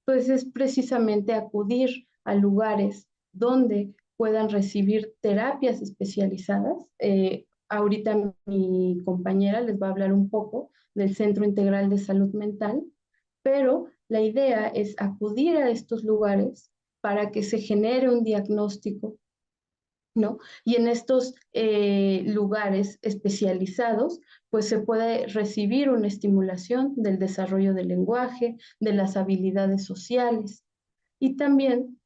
Pues es precisamente acudir a lugares donde puedan recibir terapias especializadas. Ahorita mi compañera les va a hablar un poco del Centro Integral de Salud Mental, pero la idea es acudir a estos lugares para que se genere un diagnóstico, ¿no? Y en estos lugares especializados, pues se puede recibir una estimulación del desarrollo del lenguaje, de las habilidades sociales. Y también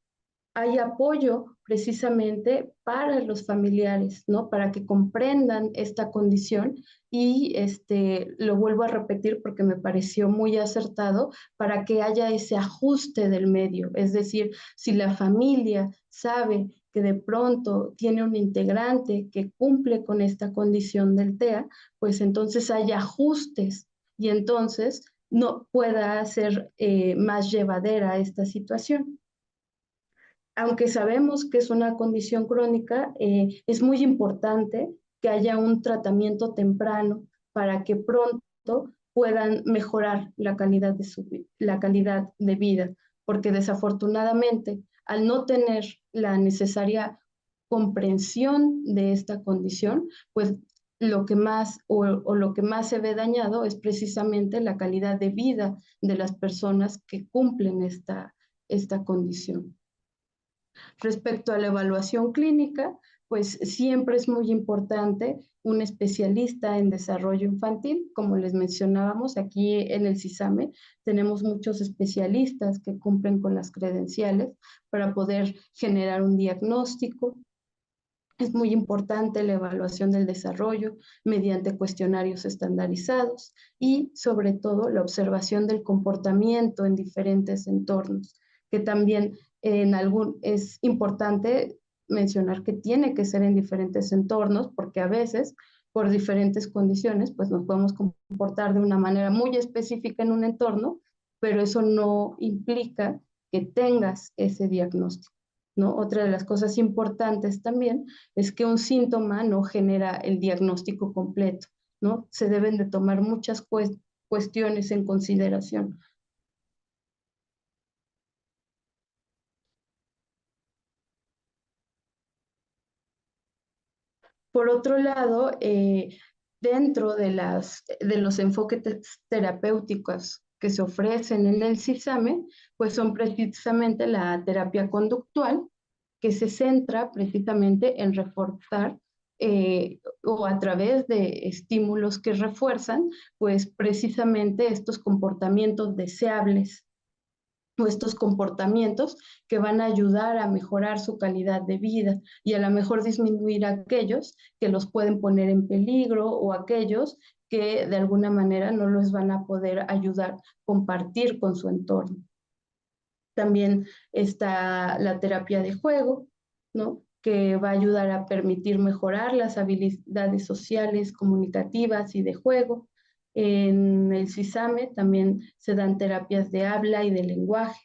hay apoyo precisamente para los familiares, ¿no? Para que comprendan esta condición y lo vuelvo a repetir porque me pareció muy acertado, para que haya ese ajuste del medio. Es decir, si la familia sabe que de pronto tiene un integrante que cumple con esta condición del TEA, pues entonces hay ajustes y entonces no pueda ser más llevadera esta situación. Aunque sabemos que es una condición crónica, es muy importante que haya un tratamiento temprano para que pronto puedan mejorar la calidad de vida, porque desafortunadamente, al no tener la necesaria comprensión de esta condición, pues lo que más lo que más se ve dañado es precisamente la calidad de vida de las personas que cumplen esta condición. Respecto a la evaluación clínica, pues siempre es muy importante un especialista en desarrollo infantil. Como les mencionábamos, aquí en el CISAME tenemos muchos especialistas que cumplen con las credenciales para poder generar un diagnóstico. Es muy importante la evaluación del desarrollo mediante cuestionarios estandarizados y, sobre todo, la observación del comportamiento en diferentes entornos, que también es importante mencionar que tiene que ser en diferentes entornos, porque a veces, por diferentes condiciones, pues nos podemos comportar de una manera muy específica en un entorno, pero eso no implica que tengas ese diagnóstico, ¿no? Otra de las cosas importantes también es que un síntoma no genera el diagnóstico completo, ¿no? Se deben de tomar muchas cuestiones en consideración. Por otro lado, dentro de los enfoques terapéuticos que se ofrecen en el CISAME, pues son precisamente la terapia conductual, que se centra precisamente en reforzar o a través de estímulos que refuerzan, pues precisamente estos comportamientos deseables o estos comportamientos que van a ayudar a mejorar su calidad de vida y a lo mejor disminuir aquellos que los pueden poner en peligro o aquellos que de alguna manera no los van a poder ayudar a compartir con su entorno. También está la terapia de juego, ¿no? que va a ayudar a permitir mejorar las habilidades sociales, comunicativas y de juego. En el CISAME también se dan terapias de habla y de lenguaje,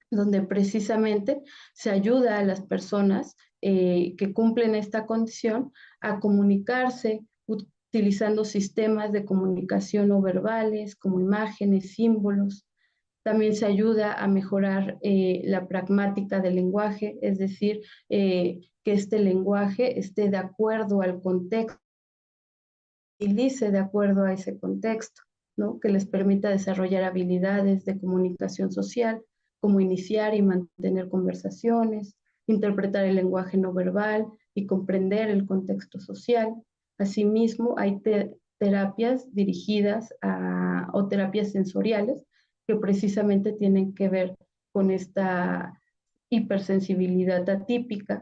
donde precisamente se ayuda a las personas que cumplen esta condición a comunicarse utilizando sistemas de comunicación no verbales como imágenes, símbolos. También se ayuda a mejorar la pragmática del lenguaje, es decir, que este lenguaje esté de acuerdo al contexto, utilice de acuerdo a ese contexto, ¿no? Que les permita desarrollar habilidades de comunicación social, como iniciar y mantener conversaciones, interpretar el lenguaje no verbal y comprender el contexto social. Asimismo, hay terapias dirigidas o terapias sensoriales que precisamente tienen que ver con esta hipersensibilidad atípica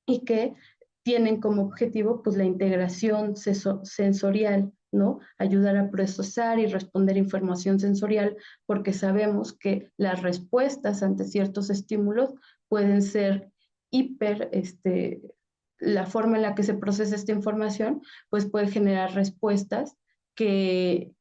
y que tienen como objetivo pues la integración sensorial, ¿no? Ayudar a procesar y responder información sensorial, porque sabemos que las respuestas ante ciertos estímulos pueden ser la forma en la que se procesa esta información, pues puede generar respuestas que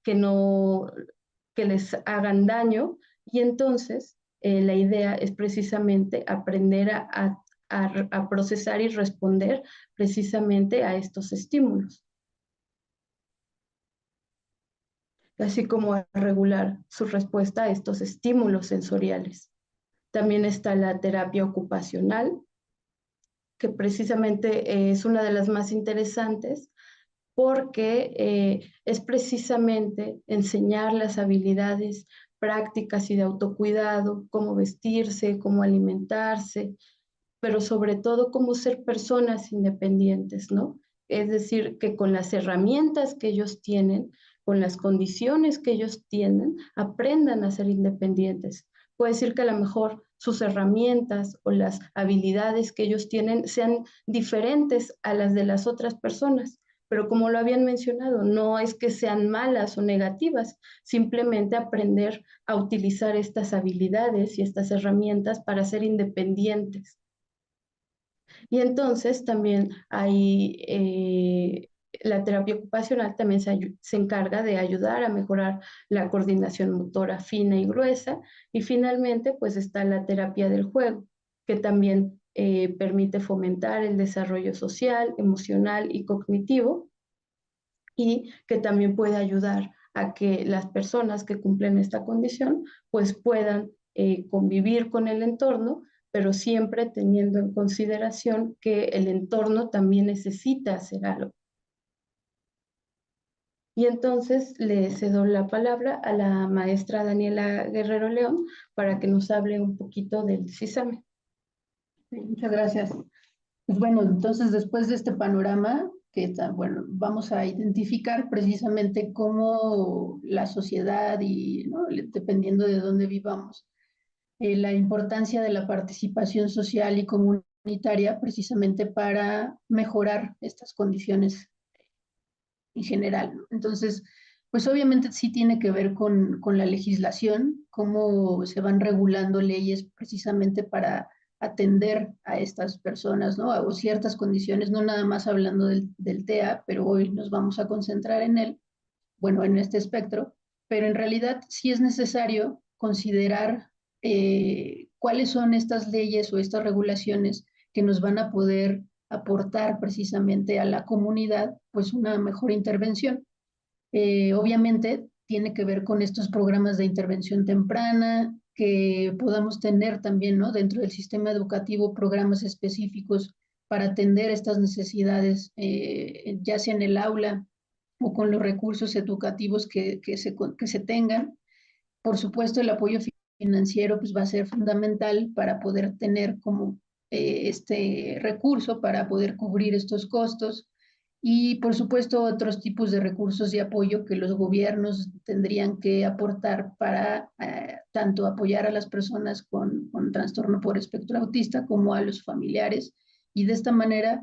les hagan daño, y entonces la idea es precisamente aprender a procesar y responder precisamente a estos estímulos, así como a regular su respuesta a estos estímulos sensoriales. También está la terapia ocupacional, que precisamente es una de las más interesantes porque es precisamente enseñar las habilidades prácticas y de autocuidado, cómo vestirse, cómo alimentarse, pero sobre todo cómo ser personas independientes, ¿no? Es decir, que con las herramientas que ellos tienen, con las condiciones que ellos tienen, aprendan a ser independientes. Puede decir que a lo mejor sus herramientas o las habilidades que ellos tienen sean diferentes a las de las otras personas, pero como lo habían mencionado, no es que sean malas o negativas, simplemente aprender a utilizar estas habilidades y estas herramientas para ser independientes. Y entonces también hay la terapia ocupacional también se encarga de ayudar a mejorar la coordinación motora fina y gruesa. Y finalmente, pues está la terapia del juego, que también permite fomentar el desarrollo social, emocional y cognitivo, y que también puede ayudar a que las personas que cumplen esta condición pues puedan convivir con el entorno, pero siempre teniendo en consideración que el entorno también necesita hacer algo. Y entonces le cedo la palabra a la maestra Daniela Guerrero León para que nos hable un poquito del CISAME. Sí, muchas gracias. Pues bueno, entonces después de este panorama, que está, bueno, vamos a identificar precisamente cómo la sociedad y, ¿no?, dependiendo de dónde vivamos, la importancia de la participación social y comunitaria precisamente para mejorar estas condiciones en general, ¿no? Entonces, pues obviamente sí tiene que ver con la legislación, cómo se van regulando leyes precisamente para atender a estas personas, ¿no? O ciertas condiciones, no nada más hablando del TEA, pero hoy nos vamos a concentrar en él, bueno, en este espectro, pero en realidad sí es necesario considerar cuáles son estas leyes o estas regulaciones que nos van a poder aportar precisamente a la comunidad pues una mejor intervención. Obviamente tiene que ver con estos programas de intervención temprana, que podamos tener también, ¿no?, dentro del sistema educativo programas específicos para atender estas necesidades, ya sea en el aula o con los recursos educativos que se tengan. Por supuesto, el apoyo financiero pues, va a ser fundamental para poder tener como este recurso para poder cubrir estos costos, y por supuesto otros tipos de recursos y apoyo que los gobiernos tendrían que aportar para tanto apoyar a las personas con trastorno por espectro autista como a los familiares. Y de esta manera,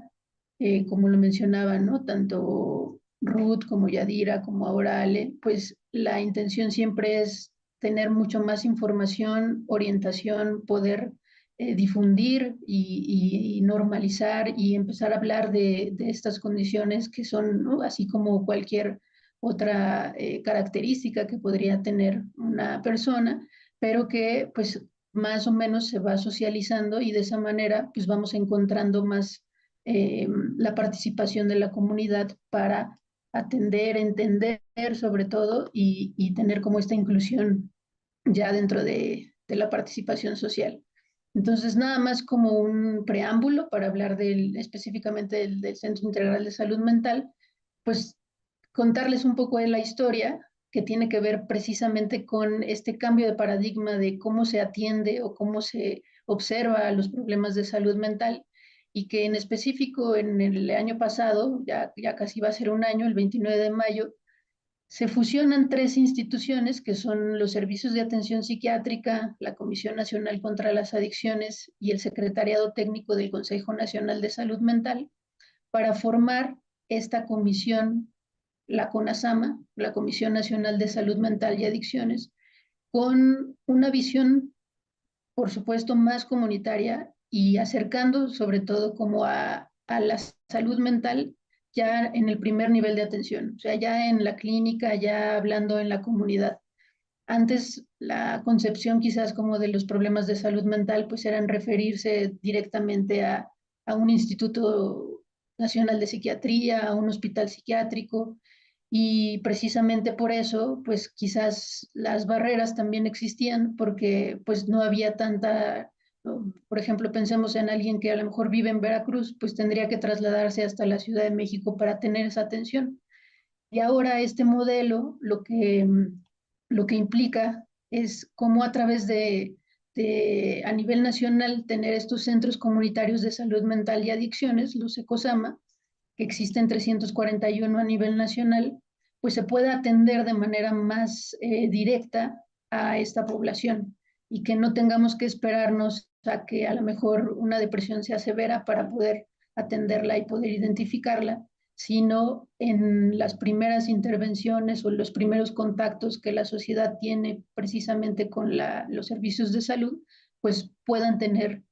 como lo mencionaba, ¿no?, tanto Ruth como Yadira como ahora Ale, pues la intención siempre es tener mucho más información, orientación, poder difundir y normalizar y empezar a hablar de estas condiciones que son, ¿no? Así como cualquier otra característica que podría tener una persona, pero que pues más o menos se va socializando y de esa manera pues vamos encontrando más la participación de la comunidad para atender, entender sobre todo y tener como esta inclusión ya dentro de la participación social. Entonces, nada más como un preámbulo para hablar específicamente del Centro Integral de Salud Mental, pues contarles un poco de la historia que tiene que ver precisamente con este cambio de paradigma de cómo se atiende o cómo se observa los problemas de salud mental y que en específico en el año pasado, ya casi va a ser un año, el 29 de mayo, se fusionan tres instituciones que son los Servicios de Atención Psiquiátrica, la Comisión Nacional contra las Adicciones y el Secretariado Técnico del Consejo Nacional de Salud Mental para formar esta comisión, la CONASAMA, la Comisión Nacional de Salud Mental y Adicciones, con una visión, por supuesto, más comunitaria y acercando sobre todo como a la salud mental ya en el primer nivel de atención, o sea, ya en la clínica, ya hablando en la comunidad. Antes la concepción quizás como de los problemas de salud mental pues eran referirse directamente a un instituto nacional de psiquiatría, a un hospital psiquiátrico y precisamente por eso pues quizás las barreras también existían porque pues no había tanta, ¿no? Por ejemplo, pensemos en alguien que a lo mejor vive en Veracruz, pues tendría que trasladarse hasta la Ciudad de México para tener esa atención. Y ahora este modelo lo que implica es cómo a través a nivel nacional tener estos centros comunitarios de salud mental y adicciones, los ECOSAMA, que existen 341 a nivel nacional, pues se pueda atender de manera más directa a esta población y que no tengamos que esperarnos a que a lo mejor una depresión sea severa para poder atenderla y poder identificarla, sino en las primeras intervenciones o en los primeros contactos que la sociedad tiene precisamente con los servicios de salud, pues puedan tener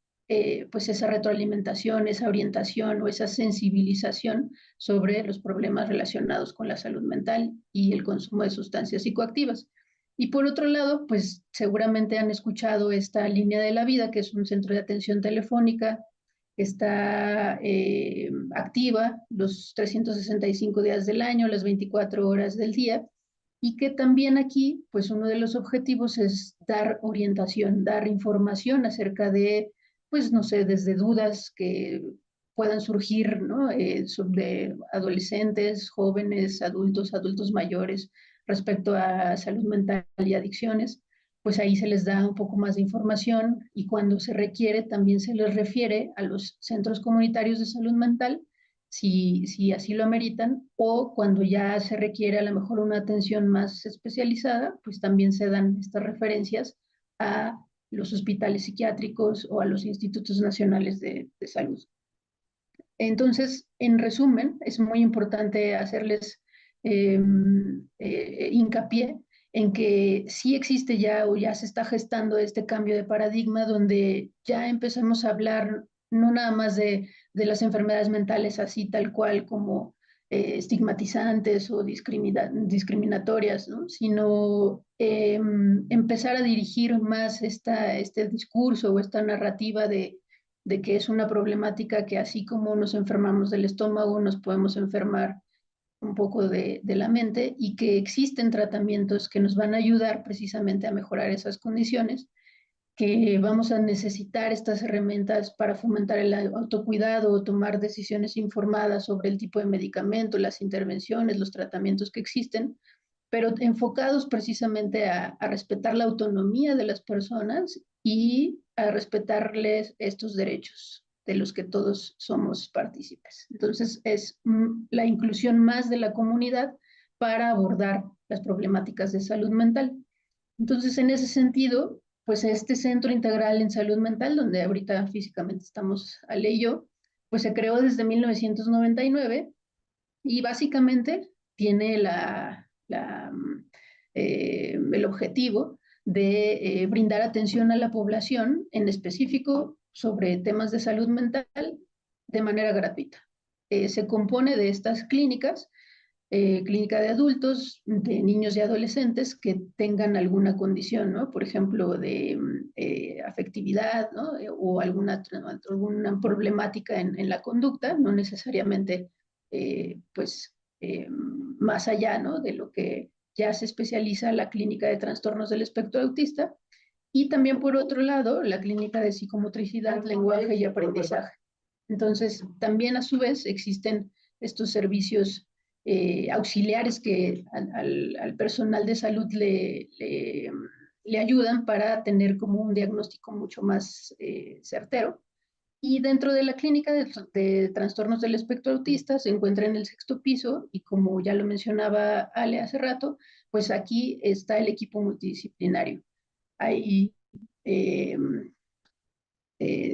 pues esa retroalimentación, esa orientación o esa sensibilización sobre los problemas relacionados con la salud mental y el consumo de sustancias psicoactivas. Y por otro lado, pues seguramente han escuchado esta línea de la vida, que es un centro de atención telefónica, está activa los 365 días del año, las 24 horas del día, y que también aquí, pues uno de los objetivos es dar orientación, dar información acerca de, pues no sé, desde dudas que puedan surgir, ¿no? Sobre adolescentes, jóvenes, adultos mayores, respecto a salud mental y adicciones, pues ahí se les da un poco más de información y cuando se requiere también se les refiere a los centros comunitarios de salud mental si así lo ameritan, o cuando ya se requiere a lo mejor una atención más especializada, pues también se dan estas referencias a los hospitales psiquiátricos o a los institutos nacionales de salud. Entonces, en resumen, es muy importante hacerles hincapié en que sí existe ya o ya se está gestando este cambio de paradigma donde ya empezamos a hablar no nada más de las enfermedades mentales así tal cual como estigmatizantes o discriminatorias, ¿no? Sino empezar a dirigir más este discurso o esta narrativa de que es una problemática que así como nos enfermamos del estómago, nos podemos enfermar un poco de la mente y que existen tratamientos que nos van a ayudar precisamente a mejorar esas condiciones, que vamos a necesitar estas herramientas para fomentar el autocuidado o tomar decisiones informadas sobre el tipo de medicamento, las intervenciones, los tratamientos que existen, pero enfocados precisamente a respetar la autonomía de las personas y a respetarles estos derechos de los que todos somos partícipes. Entonces, es la inclusión más de la comunidad para abordar las problemáticas de salud mental. Entonces, en ese sentido, pues este Centro Integral en Salud Mental, donde ahorita físicamente estamos Ale y yo, pues se creó desde 1999 y básicamente tiene el objetivo de brindar atención a la población, en específico sobre temas de salud mental, de manera gratuita. Se compone de estas clínicas, clínica de adultos, de niños y adolescentes que tengan alguna condición, ¿no? Por ejemplo, de afectividad, ¿no? O alguna problemática en la conducta, no necesariamente, pues, más allá, ¿no? De lo que ya se especializa la clínica de trastornos del espectro autista. Y también, por otro lado, la clínica de psicomotricidad, lenguaje y aprendizaje. Entonces, también a su vez existen estos servicios auxiliares que al personal de salud le ayudan para tener como un diagnóstico mucho más certero. Y dentro de la clínica de trastornos del espectro autista se encuentra en el 6º piso y como ya lo mencionaba Ale hace rato, pues aquí está el equipo multidisciplinario. Hay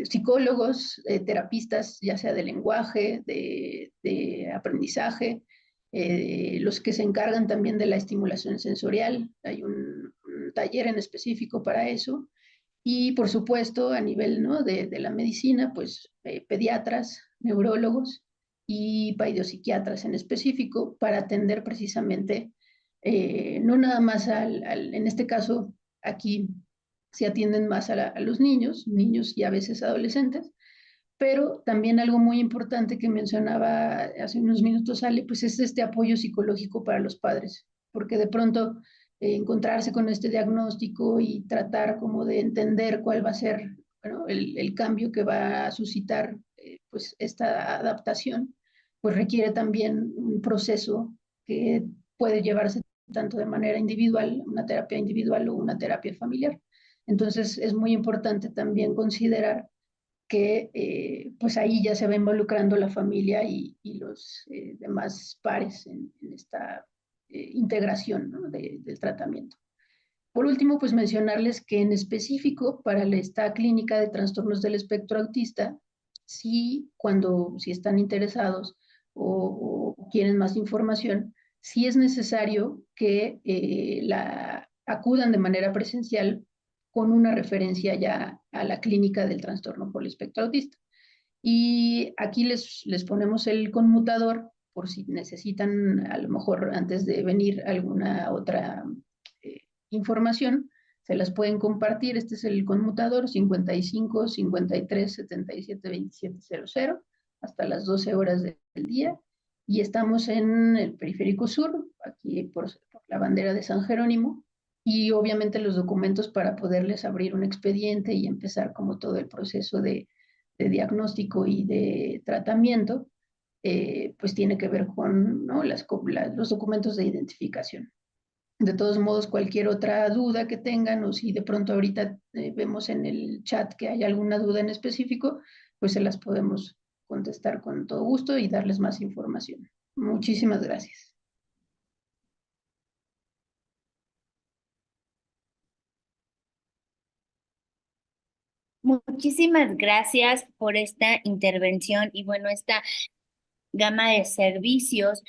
psicólogos, terapistas, ya sea de lenguaje, de aprendizaje, los que se encargan también de la estimulación sensorial. Hay un taller en específico para eso. Y por supuesto, a nivel, ¿no? de la medicina, pues pediatras, neurólogos y pediopsiquiatras en específico para atender precisamente, no nada más en este caso, aquí se atienden más a los niños y a veces adolescentes, pero también algo muy importante que mencionaba hace unos minutos Ale, pues es este apoyo psicológico para los padres, porque de pronto encontrarse con este diagnóstico y tratar como de entender cuál va a ser, bueno, el cambio que va a suscitar pues esta adaptación, pues requiere también un proceso que puede llevarse tanto de manera individual, una terapia individual o una terapia familiar. Entonces es muy importante también considerar que pues ahí ya se va involucrando la familia y los demás pares en esta integración, ¿no? del tratamiento. Por último, pues mencionarles que en específico para esta clínica de trastornos del espectro autista, si están interesados o quieren más información, sí es necesario que acudan de manera presencial con una referencia ya a la clínica del trastorno por el espectro autista. Y aquí les ponemos el conmutador por si necesitan, a lo mejor antes de venir, alguna otra información, se las pueden compartir. Este es el conmutador 55 53 77 27 00 hasta las 12 horas del día. Y estamos en el Periférico Sur, aquí por la bandera de San Jerónimo, y obviamente los documentos para poderles abrir un expediente y empezar como todo el proceso de diagnóstico y de tratamiento, pues tiene que ver con, ¿no? los documentos de identificación. De todos modos, cualquier otra duda que tengan o si de pronto ahorita vemos en el chat que hay alguna duda en específico, pues se las podemos contestar con todo gusto y darles más información. Muchísimas gracias. Muchísimas gracias por esta intervención y bueno, esta gama de servicios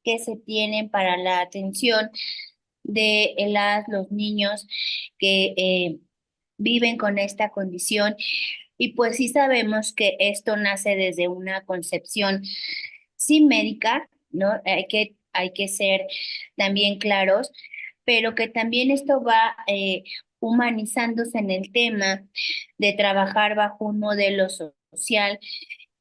que se tienen para la atención de los niños que viven con esta condición. Y pues sí sabemos que esto nace desde una concepción sí médica, ¿no? Hay que ser también claros, pero que también esto va humanizándose en el tema de trabajar bajo un modelo social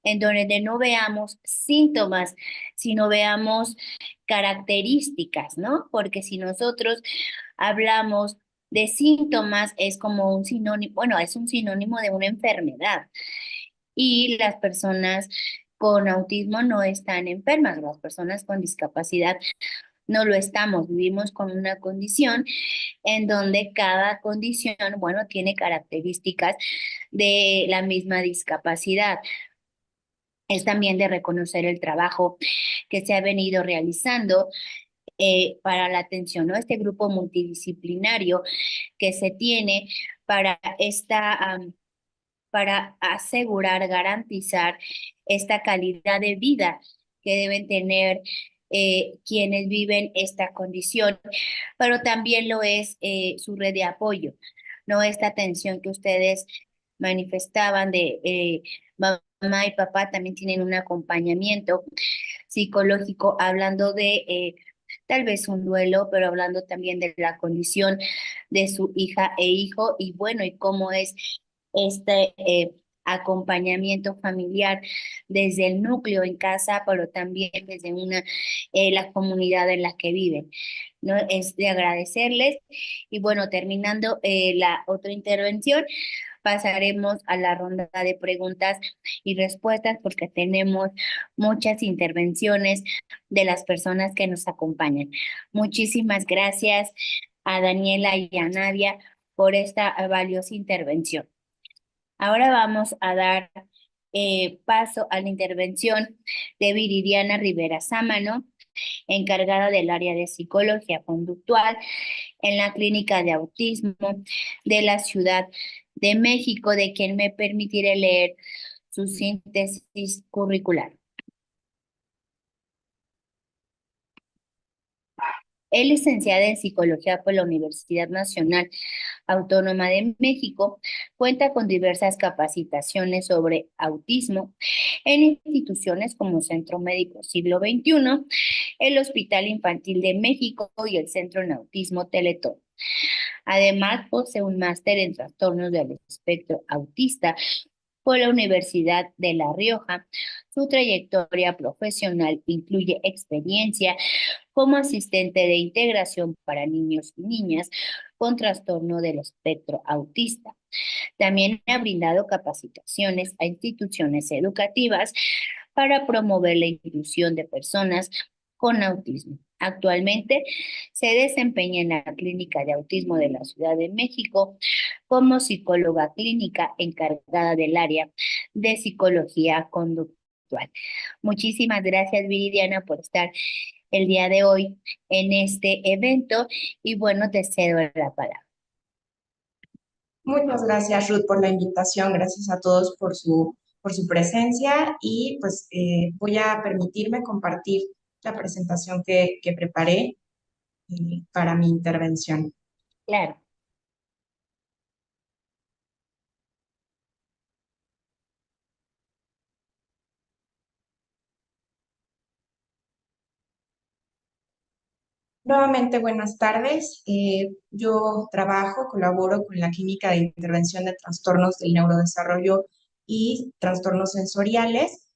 en donde no veamos síntomas, sino veamos características, ¿no? Porque si nosotros hablamos de síntomas, es como un sinónimo, bueno, es un sinónimo de una enfermedad. Y las personas con autismo no están enfermas, las personas con discapacidad no lo estamos, vivimos con una condición en donde cada condición, bueno, tiene características de la misma discapacidad. Es también de reconocer el trabajo que se ha venido realizando para la atención, ¿no? Este grupo multidisciplinario que se tiene para para asegurar, garantizar esta calidad de vida que deben tener quienes viven esta condición, pero también lo es su red de apoyo, ¿no? Esta atención que ustedes manifestaban de mamá y papá también tienen un acompañamiento psicológico hablando de tal vez un duelo, pero hablando también de la condición de su hija e hijo y bueno, y cómo es este acompañamiento familiar desde el núcleo en casa, pero también desde la comunidad en la que viven, ¿no? Es de agradecerles y bueno, terminando la otra intervención, pasaremos a la ronda de preguntas y respuestas porque tenemos muchas intervenciones de las personas que nos acompañan. Muchísimas gracias a Daniela y a Nadia por esta valiosa intervención. Ahora vamos a dar paso a la intervención de Viridiana Rivera Sámano, encargada del área de psicología conductual en la Clínica de Autismo de la Ciudad de México, de quien me permitiré leer su síntesis curricular. Es licenciada en Psicología por la Universidad Nacional Autónoma de México, cuenta con diversas capacitaciones sobre autismo en instituciones como Centro Médico Siglo XXI, el Hospital Infantil de México y el Centro en Autismo Teletón. Además, posee un máster en trastornos del espectro autista por la Universidad de La Rioja. Su trayectoria profesional incluye experiencia como asistente de integración para niños y niñas con trastorno del espectro autista. También ha brindado capacitaciones a instituciones educativas para promover la inclusión de personas con autismo. Actualmente se desempeña en la Clínica de Autismo de la Ciudad de México como psicóloga clínica encargada del área de psicología conductual. Muchísimas gracias, Viridiana, por estar el día de hoy en este evento y bueno, te cedo la palabra. Muchas gracias, Ruth, por la invitación. Gracias a todos por su presencia y pues voy a permitirme compartir la presentación que preparé para mi intervención. Claro. Nuevamente, buenas tardes. Yo colaboro con la Clínica de Intervención de Trastornos del Neurodesarrollo y Trastornos Sensoriales,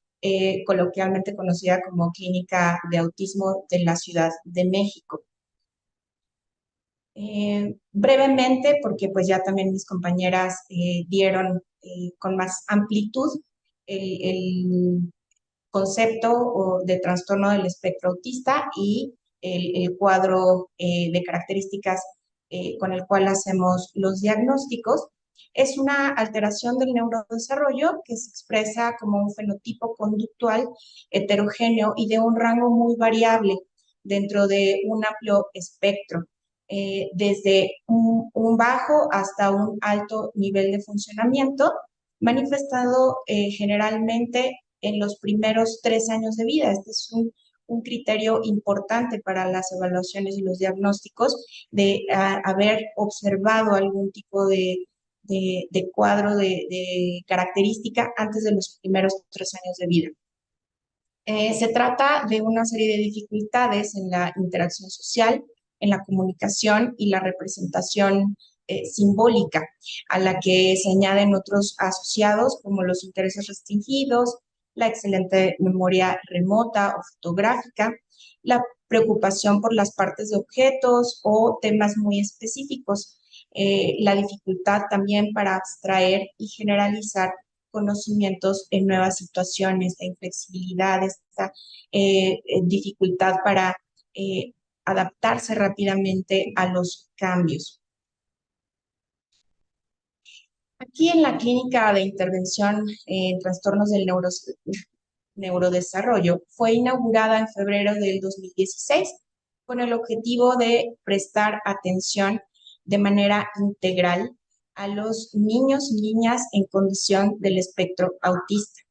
coloquialmente conocida como Clínica de Autismo de la Ciudad de México. Brevemente, porque pues ya también mis compañeras dieron con más amplitud el concepto de trastorno del espectro autista y el cuadro de características con el cual hacemos los diagnósticos. Es una alteración del neurodesarrollo que se expresa como un fenotipo conductual heterogéneo y de un rango muy variable dentro de un amplio espectro, desde un bajo hasta un alto nivel de funcionamiento, manifestado generalmente en los primeros 3 años de vida. Este es un criterio importante para las evaluaciones y los diagnósticos de haber observado algún tipo de cuadro de característica antes de los primeros 3 años de vida. Se trata de una serie de dificultades en la interacción social, en la comunicación y la representación simbólica, a la que se añaden otros asociados como los intereses restringidos, la excelente memoria remota o fotográfica, la preocupación por las partes de objetos o temas muy específicos, la dificultad también para abstraer y generalizar conocimientos en nuevas situaciones, la inflexibilidad, esta dificultad para adaptarse rápidamente a los cambios. Aquí en la Clínica de Intervención en Trastornos del Neurodesarrollo fue inaugurada en febrero del 2016 con el objetivo de prestar atención de manera integral a los niños y niñas en condición del espectro autista.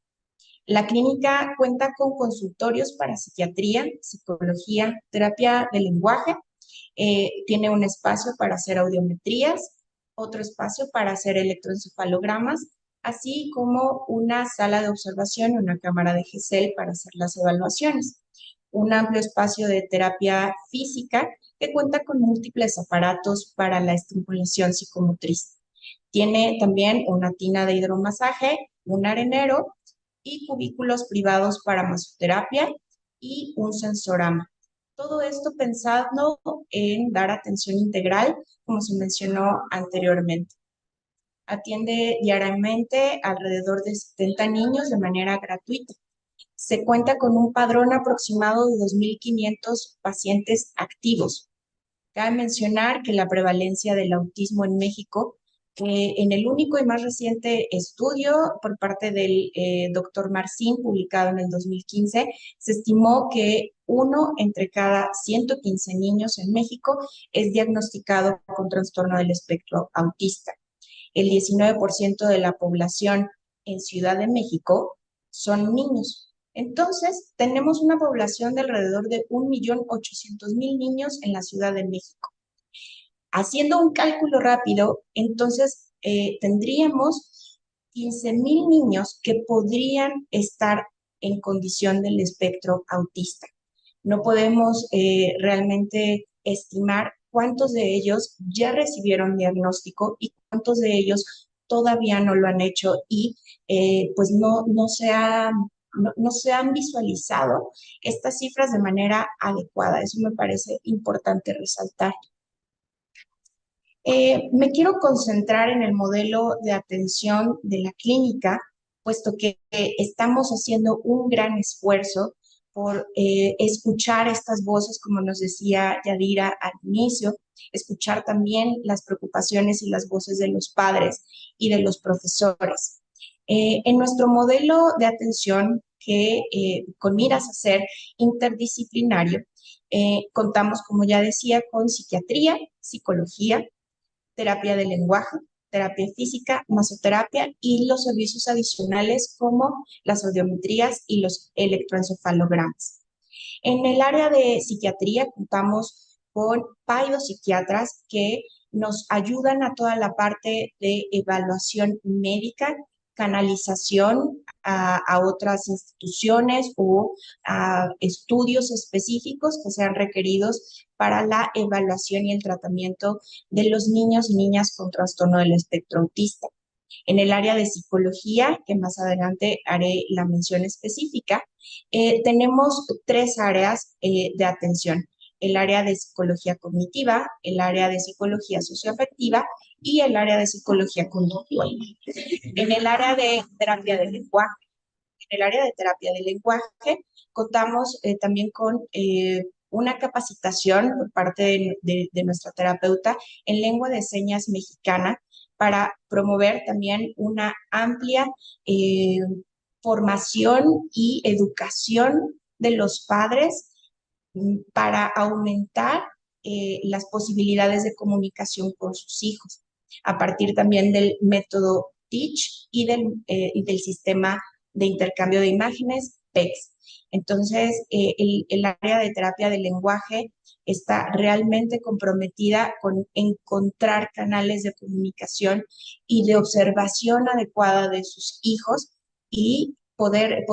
La clínica cuenta con consultorios para psiquiatría, psicología, terapia del lenguaje. Tiene un espacio para hacer audiometrías, otro espacio para hacer electroencefalogramas, así como una sala de observación y una cámara de GESEL para hacer las evaluaciones. Un amplio espacio de terapia física que cuenta con múltiples aparatos para la estimulación psicomotriz. Tiene también una tina de hidromasaje, un arenero y cubículos privados para masoterapia y un sensorama. Todo esto pensando en dar atención integral, como se mencionó anteriormente. Atiende diariamente alrededor de 70 niños de manera gratuita. Se cuenta con un padrón aproximado de 2.500 pacientes activos. Cabe mencionar que la prevalencia del autismo en México, en el único y más reciente estudio por parte del doctor Marcín, publicado en el 2015, se estimó que 1 entre cada 115 niños en México es diagnosticado con trastorno del espectro autista. El 19% de la población en Ciudad de México son niños. Entonces, tenemos una población de alrededor de 1.800.000 niños en la Ciudad de México. Haciendo un cálculo rápido, entonces tendríamos 15.000 niños que podrían estar en condición del espectro autista. No podemos realmente estimar cuántos de ellos ya recibieron diagnóstico y cuántos de ellos todavía no lo han hecho y pues no se han visualizado estas cifras de manera adecuada. Eso me parece importante resaltar. Me quiero concentrar en el modelo de atención de la clínica, puesto que estamos haciendo un gran esfuerzo por escuchar estas voces, como nos decía Yadira al inicio, escuchar también las preocupaciones y las voces de los padres y de los profesores. En nuestro modelo de atención, que con miras a ser interdisciplinario, contamos, como ya decía, con psiquiatría, psicología, terapia del lenguaje, terapia física, masoterapia y los servicios adicionales como las audiometrías y los electroencefalogramas. En el área de psiquiatría contamos con psiquiatras que nos ayudan a toda la parte de evaluación médica, canalización a otras instituciones o a estudios específicos que sean requeridos para la evaluación y el tratamiento de los niños y niñas con trastorno del espectro autista. En el área de psicología, que más adelante haré la mención específica, tenemos 3 áreas de atención: el área de psicología cognitiva, el área de psicología socioafectiva y el área de psicología conductual. En el área de terapia del lenguaje, contamos también con una capacitación por parte de nuestra terapeuta en lengua de señas mexicana para promover también una amplia formación y educación de los padres para aumentar las posibilidades de comunicación con sus hijos, a partir también del método Teach y del sistema de intercambio de imágenes, PECS. Entonces, el área de terapia del lenguaje está realmente comprometida con encontrar canales de comunicación y de observación adecuada de sus hijos y poder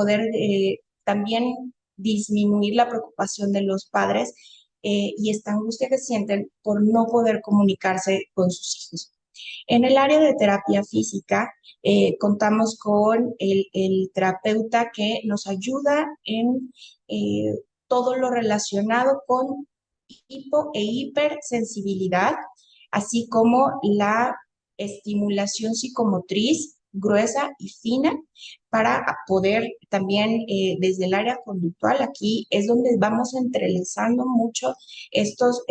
también disminuir la preocupación de los padres y esta angustia que sienten por no poder comunicarse con sus hijos. En el área de terapia física, contamos con el terapeuta que nos ayuda en todo lo relacionado con hipo e hipersensibilidad, así como la estimulación psicomotriz gruesa y fina para poder también desde el área conductual, aquí es donde vamos entrelazando mucho estos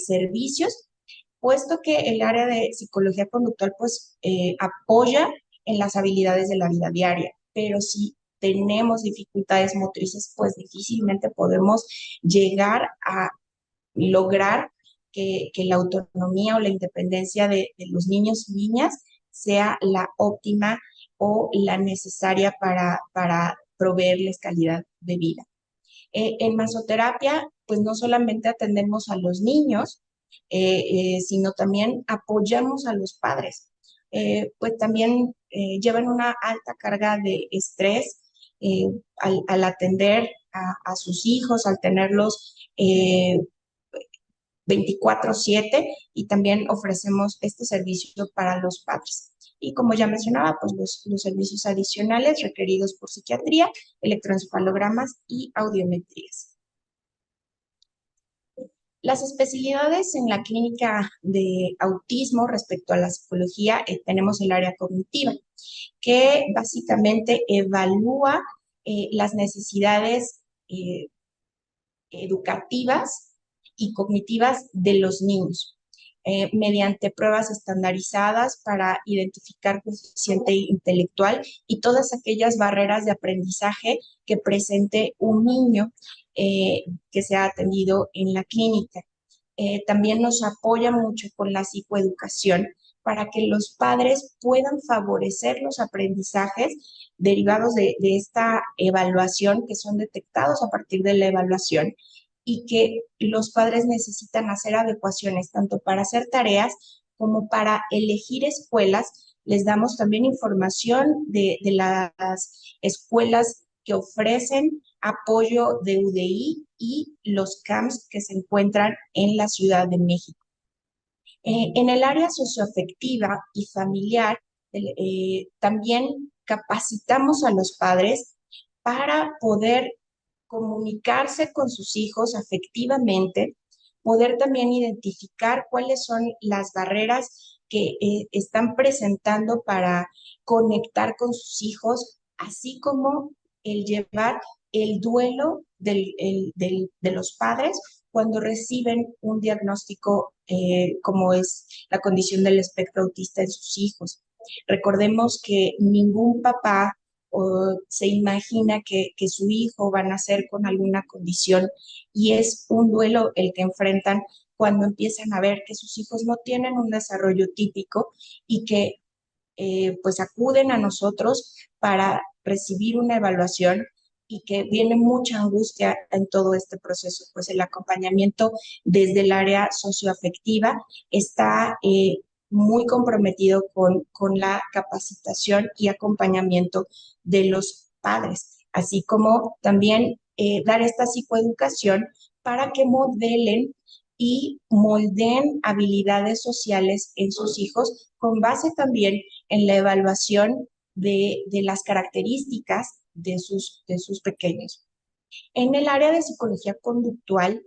servicios, puesto que el área de psicología conductual pues apoya en las habilidades de la vida diaria, pero si tenemos dificultades motrices, pues difícilmente podemos llegar a lograr que la autonomía o la independencia de los niños y niñas sea la óptima o la necesaria para proveerles calidad de vida. En masoterapia, pues no solamente atendemos a los niños, sino también apoyamos a los padres. Pues también llevan una alta carga de estrés al atender a sus hijos, al tenerlos 24/7, y también ofrecemos este servicio para los padres. Y como ya mencionaba, pues los servicios adicionales requeridos por psiquiatría, electroencefalogramas y audiometrías. Las especialidades en la clínica de autismo respecto a la psicología, tenemos el área cognitiva, que básicamente evalúa las necesidades educativas y cognitivas de los niños, mediante pruebas estandarizadas para identificar coeficiente intelectual y todas aquellas barreras de aprendizaje que presente un niño que se ha atendido en la clínica. También nos apoya mucho con la psicoeducación para que los padres puedan favorecer los aprendizajes derivados de esta evaluación, que son detectados a partir de la evaluación, y que los padres necesitan hacer adecuaciones tanto para hacer tareas como para elegir escuelas. Les damos también información de las escuelas que ofrecen apoyo de UDI y los CAMS que se encuentran en la Ciudad de México. En el área socioafectiva y familiar, también capacitamos a los padres para poder comunicarse con sus hijos afectivamente, poder también identificar cuáles son las barreras que están presentando para conectar con sus hijos, así como el llevar el duelo de los padres cuando reciben un diagnóstico como es la condición del espectro autista en sus hijos. Recordemos que ningún papá se imagina que su hijo va a nacer con alguna condición, y es un duelo el que enfrentan cuando empiezan a ver que sus hijos no tienen un desarrollo típico y que pues acuden a nosotros para recibir una evaluación, y que viene mucha angustia en todo este proceso. Pues el acompañamiento desde el área socioafectiva está muy comprometido con la capacitación y acompañamiento de los padres, así como también dar esta psicoeducación para que modelen y moldeen habilidades sociales en sus hijos, con base también en la evaluación de las características de sus pequeños. En el área de psicología conductual,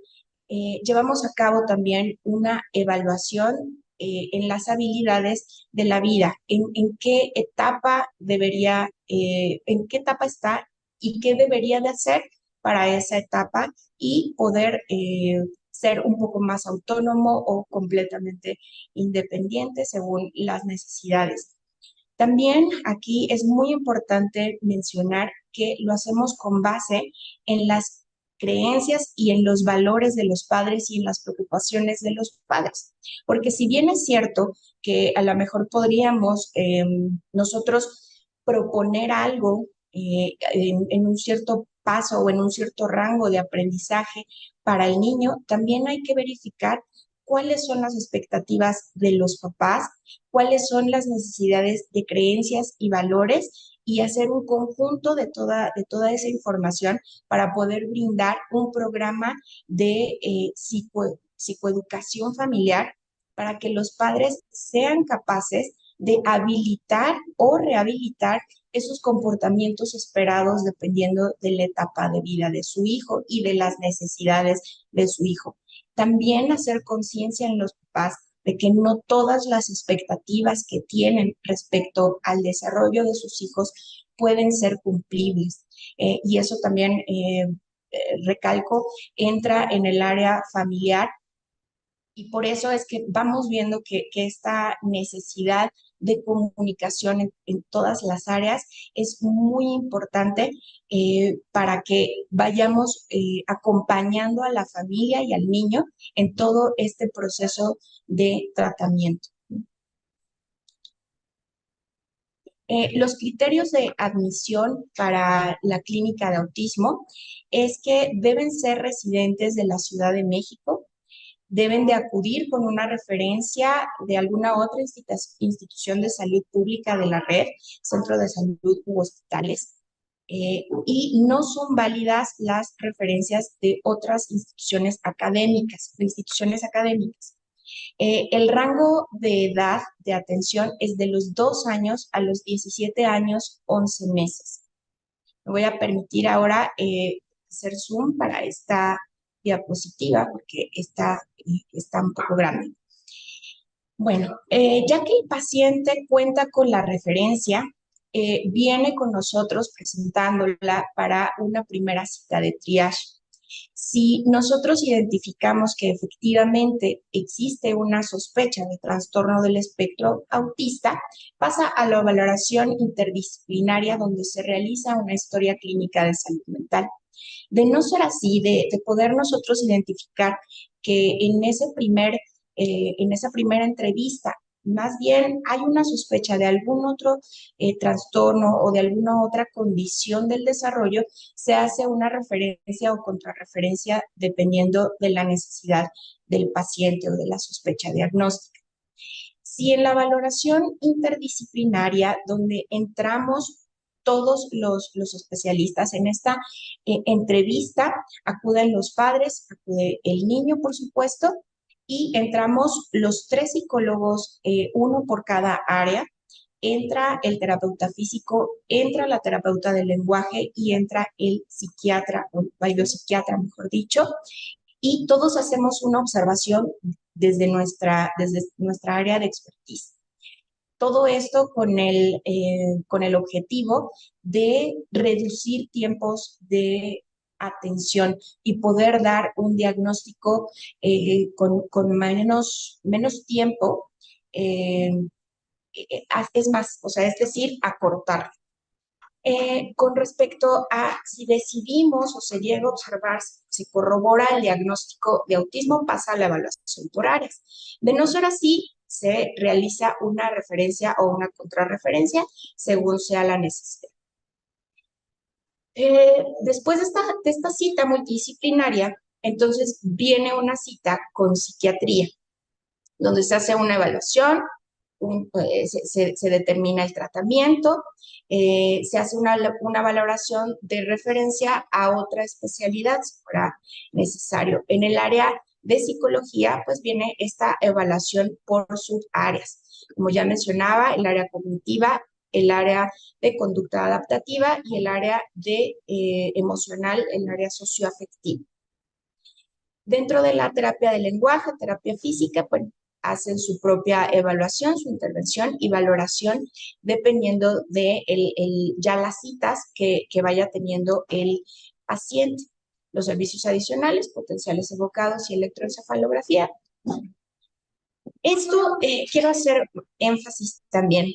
llevamos a cabo también una evaluación en las habilidades de la vida, en qué etapa en qué etapa está y qué debería de hacer para esa etapa, y poder ser un poco más autónomo o completamente independiente según las necesidades. También aquí es muy importante mencionar que lo hacemos con base en las creencias y en los valores de los padres y en las preocupaciones de los padres. Porque si bien es cierto que a lo mejor podríamos nosotros proponer algo en un cierto paso o en un cierto rango de aprendizaje para el niño, también hay que verificar cuáles son las expectativas de los papás, cuáles son las necesidades de creencias y valores, y hacer un conjunto de toda esa información para poder brindar un programa de psicoeducación familiar, para que los padres sean capaces de habilitar o rehabilitar esos comportamientos esperados dependiendo de la etapa de vida de su hijo y de las necesidades de su hijo. También hacer conciencia en los papás de que no todas las expectativas que tienen respecto al desarrollo de sus hijos pueden ser cumplibles. Y eso también, recalco, entra en el área familiar, y por eso es que vamos viendo que esta necesidad de comunicación en todas las áreas es muy importante para que vayamos acompañando a la familia y al niño en todo este proceso de tratamiento. Los criterios de admisión para la clínica de autismo es que deben ser residentes de la Ciudad de México, deben de acudir con una referencia de alguna otra institución de salud pública de la red, centro de salud u hospitales, y no son válidas las referencias de otras instituciones académicas, El rango de edad de atención es de los 2 años a los 17 años, 11 meses. Me voy a permitir ahora hacer zoom para esta diapositiva porque está un poco grande. Bueno, ya que el paciente cuenta con la referencia, viene con nosotros presentándola para una primera cita de triage. Si nosotros identificamos que efectivamente existe una sospecha de trastorno del espectro autista, pasa a la valoración interdisciplinaria donde se realiza una historia clínica de salud mental. De no ser así, de poder nosotros identificar que en esa primera entrevista más bien hay una sospecha de algún otro trastorno o de alguna otra condición del desarrollo, se hace una referencia o contrarreferencia dependiendo de la necesidad del paciente o de la sospecha diagnóstica. Si en la valoración interdisciplinaria, donde entramos todos los especialistas en esta entrevista, acuden los padres, acude el niño, por supuesto, y entramos los 3 psicólogos, uno por cada área. Entra el terapeuta físico, entra la terapeuta del lenguaje y entra el psiquiatra, o el biopsiquiatra, mejor dicho, y todos hacemos una observación desde nuestra área de expertise. Todo esto con el objetivo de reducir tiempos de atención y poder dar un diagnóstico con menos tiempo, es más, o sea, es decir, acortar. Con respecto a si decidimos o se llega a observar, se corrobora el diagnóstico de autismo, pasa a la evaluación por áreas. De no ser así, se realiza una referencia o una contrarreferencia según sea la necesidad. Después de esta cita multidisciplinaria, entonces viene una cita con psiquiatría, donde se hace una evaluación, se determina el tratamiento, se hace una valoración de referencia a otra especialidad si fuera necesario. En el área de psicología, pues viene esta evaluación por subáreas. Como ya mencionaba, el área cognitiva, el área de conducta adaptativa y el área de emocional, el área socioafectiva. Dentro de la terapia del lenguaje, terapia física, pues hacen su propia evaluación, su intervención y valoración dependiendo de ya las citas que vaya teniendo el paciente. Los servicios adicionales, potenciales evocados y electroencefalografía. Esto quiero hacer énfasis también.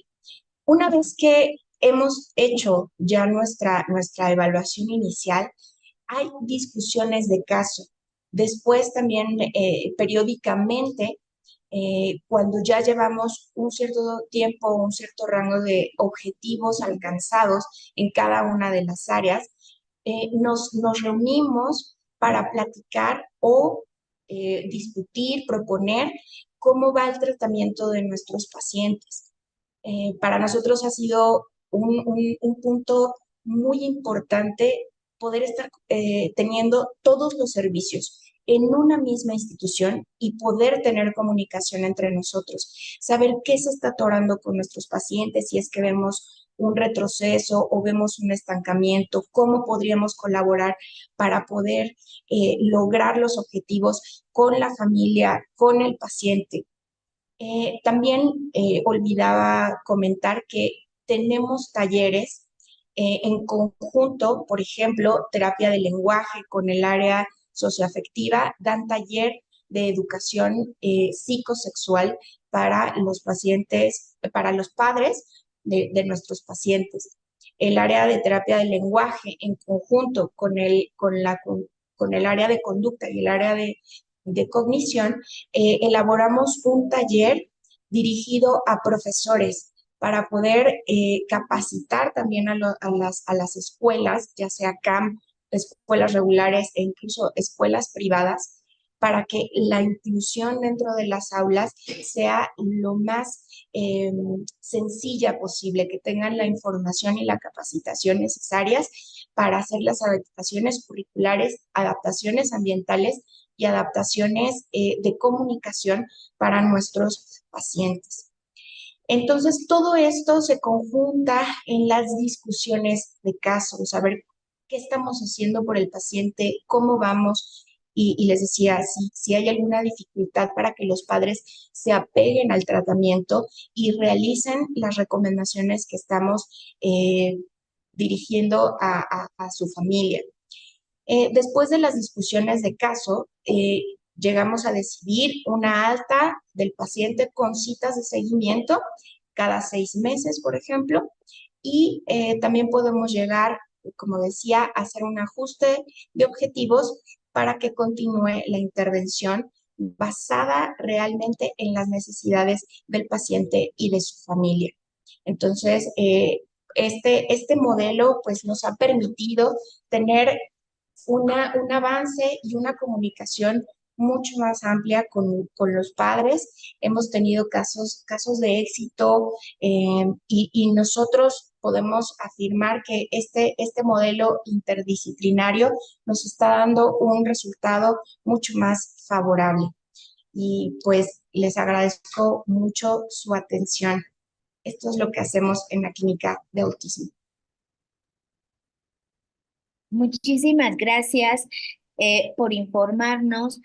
Una vez que hemos hecho ya nuestra evaluación inicial, hay discusiones de caso. Después también periódicamente, cuando ya llevamos un cierto tiempo, un cierto rango de objetivos alcanzados en cada una de las áreas, nos reunimos para platicar o discutir, proponer cómo va el tratamiento de nuestros pacientes. Para nosotros ha sido un punto muy importante poder estar teniendo todos los servicios en una misma institución y poder tener comunicación entre nosotros, saber qué se está atorando con nuestros pacientes, si es que vemos un retroceso o vemos un estancamiento, cómo podríamos colaborar para poder lograr los objetivos con la familia, con el paciente. También olvidaba comentar que tenemos talleres en conjunto, por ejemplo, terapia de lenguaje con el área socioafectiva, dan taller de educación psicosexual para los pacientes, para los padres de nuestros pacientes. El área de terapia del lenguaje en conjunto con el área de conducta y el área de cognición, elaboramos un taller dirigido a profesores para poder capacitar también a las escuelas, ya sea CAM, escuelas regulares e incluso escuelas privadas, para que la inclusión dentro de las aulas sea lo más sencilla posible, que tengan la información y la capacitación necesarias para hacer las adaptaciones curriculares, adaptaciones ambientales y adaptaciones de comunicación para nuestros pacientes. Entonces, todo esto se conjunta en las discusiones de caso, saber qué estamos haciendo por el paciente, cómo vamos, y les decía, si hay alguna dificultad para que los padres se apeguen al tratamiento y realicen las recomendaciones que estamos dirigiendo a su familia. Después de las discusiones de caso, llegamos a decidir una alta del paciente con citas de seguimiento cada 6 meses, por ejemplo, y también podemos llegar, como decía, a hacer un ajuste de objetivos para que continúe la intervención basada realmente en las necesidades del paciente y de su familia. Entonces, este modelo pues, nos ha permitido tener un avance y una comunicación mucho más amplia con los padres. Hemos tenido casos de éxito y nosotros podemos afirmar que este modelo interdisciplinario nos está dando un resultado mucho más favorable. Y pues les agradezco mucho su atención. Esto es lo que hacemos en la clínica de autismo. Muchísimas gracias por informarnos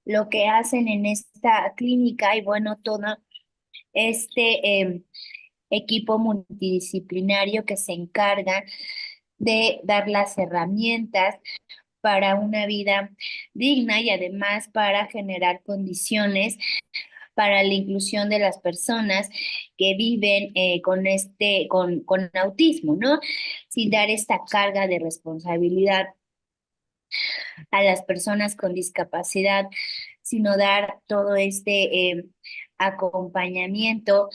lo que hacen en esta clínica y bueno, todo este equipo multidisciplinario que se encarga de dar las herramientas para una vida digna y además para generar condiciones para la inclusión de las personas que viven con autismo, ¿no? Sin dar esta carga de responsabilidad a las personas con discapacidad, sino dar todo este acompañamiento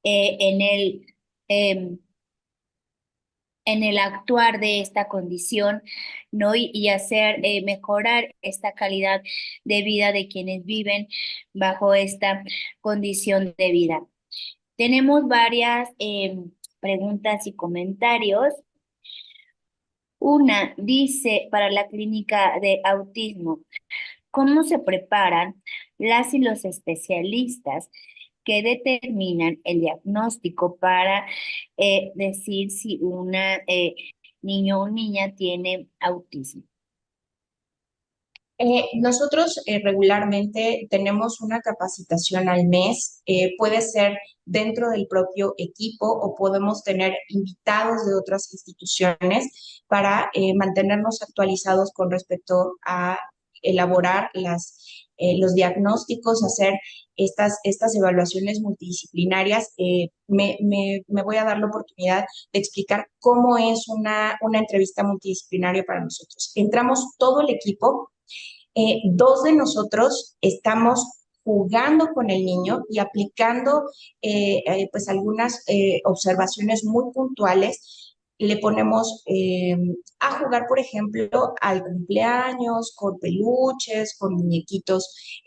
eh, en el, em, en el actuar de esta condición, ¿no? Y hacer mejorar esta calidad de vida de quienes viven bajo esta condición de vida. Tenemos varias preguntas y comentarios. Una dice para la clínica de autismo, ¿cómo se preparan las y los especialistas que determinan el diagnóstico para decir si una niño o niña tiene autismo? Nosotros regularmente tenemos una capacitación al mes, puede ser dentro del propio equipo o podemos tener invitados de otras instituciones para mantenernos actualizados con respecto a elaborar los diagnósticos, hacer estas evaluaciones multidisciplinarias. Me voy a dar la oportunidad de explicar cómo es una entrevista multidisciplinaria para nosotros. Entramos todo el equipo. 2 de nosotros estamos jugando con el niño y aplicando pues algunas observaciones muy puntuales. Le ponemos a jugar, por ejemplo, al cumpleaños, con peluches, con muñequitos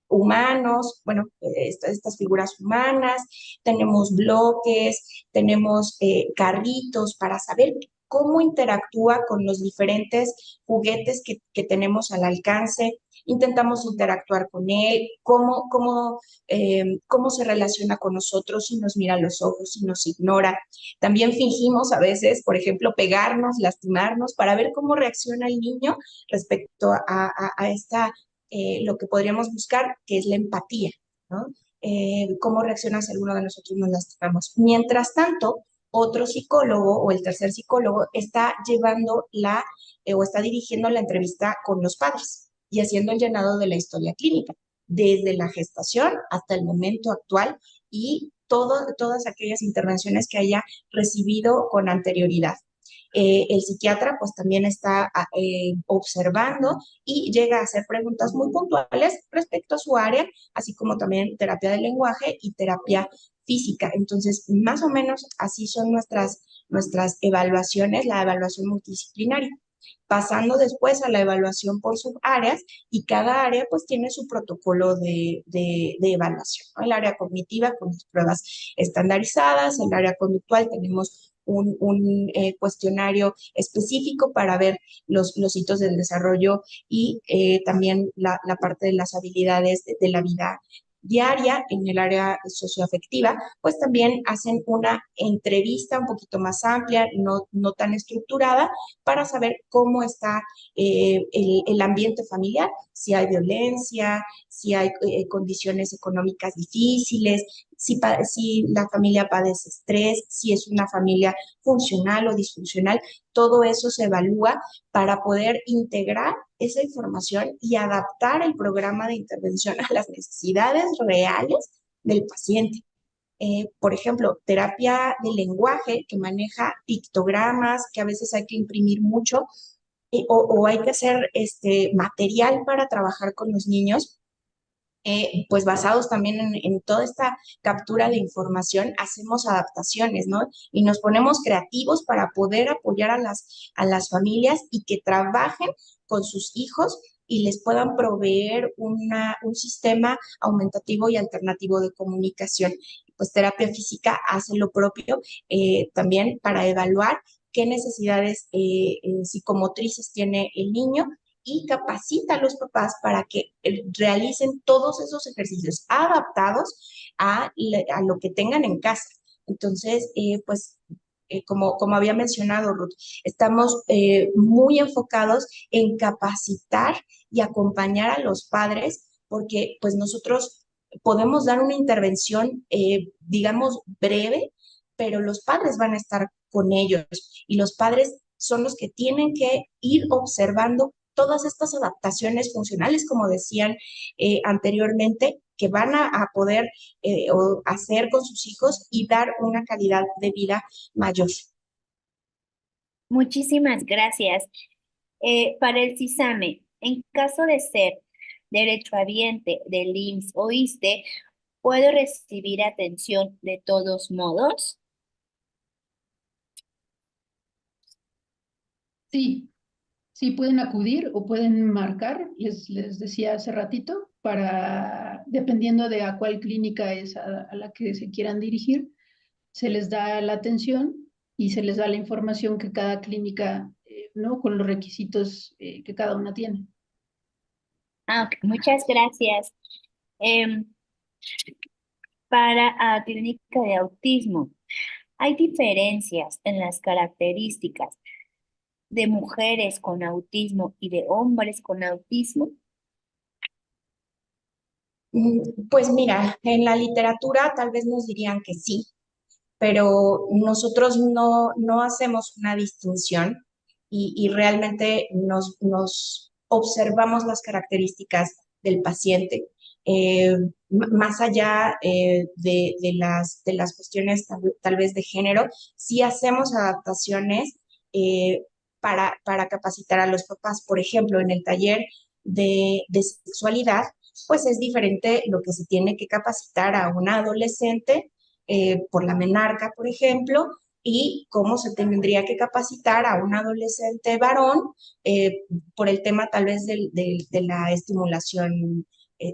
humanos, bueno, estas figuras humanas, tenemos bloques, tenemos carritos para saber cómo interactúa con los diferentes juguetes que tenemos al alcance. Intentamos interactuar con él, cómo se relaciona con nosotros, si nos mira a los ojos, si nos ignora. También fingimos a veces, por ejemplo, pegarnos, lastimarnos, para ver cómo reacciona el niño respecto a esta, lo que podríamos buscar, que es la empatía, ¿no? Cómo reacciona si alguno de nosotros nos lastimamos. Mientras tanto, otro psicólogo o el tercer psicólogo está llevando o está dirigiendo la entrevista con los padres y haciendo el llenado de la historia clínica, desde la gestación hasta el momento actual y todas aquellas intervenciones que haya recibido con anterioridad. El psiquiatra pues también está observando y llega a hacer preguntas muy puntuales respecto a su área, así como también terapia del lenguaje y terapia física. Entonces, más o menos así son nuestras evaluaciones, la evaluación multidisciplinaria, pasando después a la evaluación por subáreas, y cada área pues tiene su protocolo de evaluación, ¿no? El área cognitiva con las pruebas estandarizadas, el área conductual tenemos un cuestionario específico para ver los hitos del desarrollo y también la parte de las habilidades de la vida diaria. En el área socioafectiva, pues también hacen una entrevista un poquito más amplia, no tan estructurada, para saber cómo está el ambiente familiar, si hay violencia, si hay condiciones económicas difíciles, si la familia padece estrés, si es una familia funcional o disfuncional. Todo eso se evalúa para poder integrar esa información y adaptar el programa de intervención a las necesidades reales del paciente. Por ejemplo, terapia de lenguaje que maneja pictogramas, que a veces hay que imprimir mucho, o hay que hacer material para trabajar con los niños, pues basados también en toda esta captura de información, hacemos adaptaciones, ¿no? Y nos ponemos creativos para poder apoyar a las familias y que trabajen con sus hijos y les puedan proveer un sistema aumentativo y alternativo de comunicación. Pues terapia física hace lo propio también para evaluar qué necesidades psicomotrices tiene el niño, y capacita a los papás para que realicen todos esos ejercicios adaptados a lo que tengan en casa. Entonces, pues, como había mencionado Ruth, estamos muy enfocados en capacitar y acompañar a los padres, porque pues nosotros podemos dar una intervención, digamos, breve, pero los padres van a estar con ellos, y los padres son los que tienen que ir observando todas estas adaptaciones funcionales, como decían anteriormente, que van a poder hacer con sus hijos y dar una calidad de vida mayor. Muchísimas gracias. Para el CISAME, en caso de ser derechohabiente del IMSS o ISSSTE, ¿puedo recibir atención de todos modos? Sí, sí pueden acudir o pueden marcar, les decía hace ratito, dependiendo de a cuál clínica es a la que se quieran dirigir, se les da la atención y se les da la información que cada clínica, ¿no? Con los requisitos que cada una tiene. Ok, muchas gracias. Em, para clínica de autismo, ¿hay diferencias en las características de mujeres con autismo y de hombres con autismo? Pues mira, en la literatura tal vez nos dirían que sí, pero nosotros no hacemos una distinción, y realmente nos observamos las características del paciente. Más allá de las cuestiones tal vez de género, sí hacemos adaptaciones para capacitar a los papás. Por ejemplo, en el taller de sexualidad, pues es diferente lo que se tiene que capacitar a una adolescente por la menarca, por ejemplo, y cómo se tendría que capacitar a un adolescente varón por el tema tal vez de la estimulación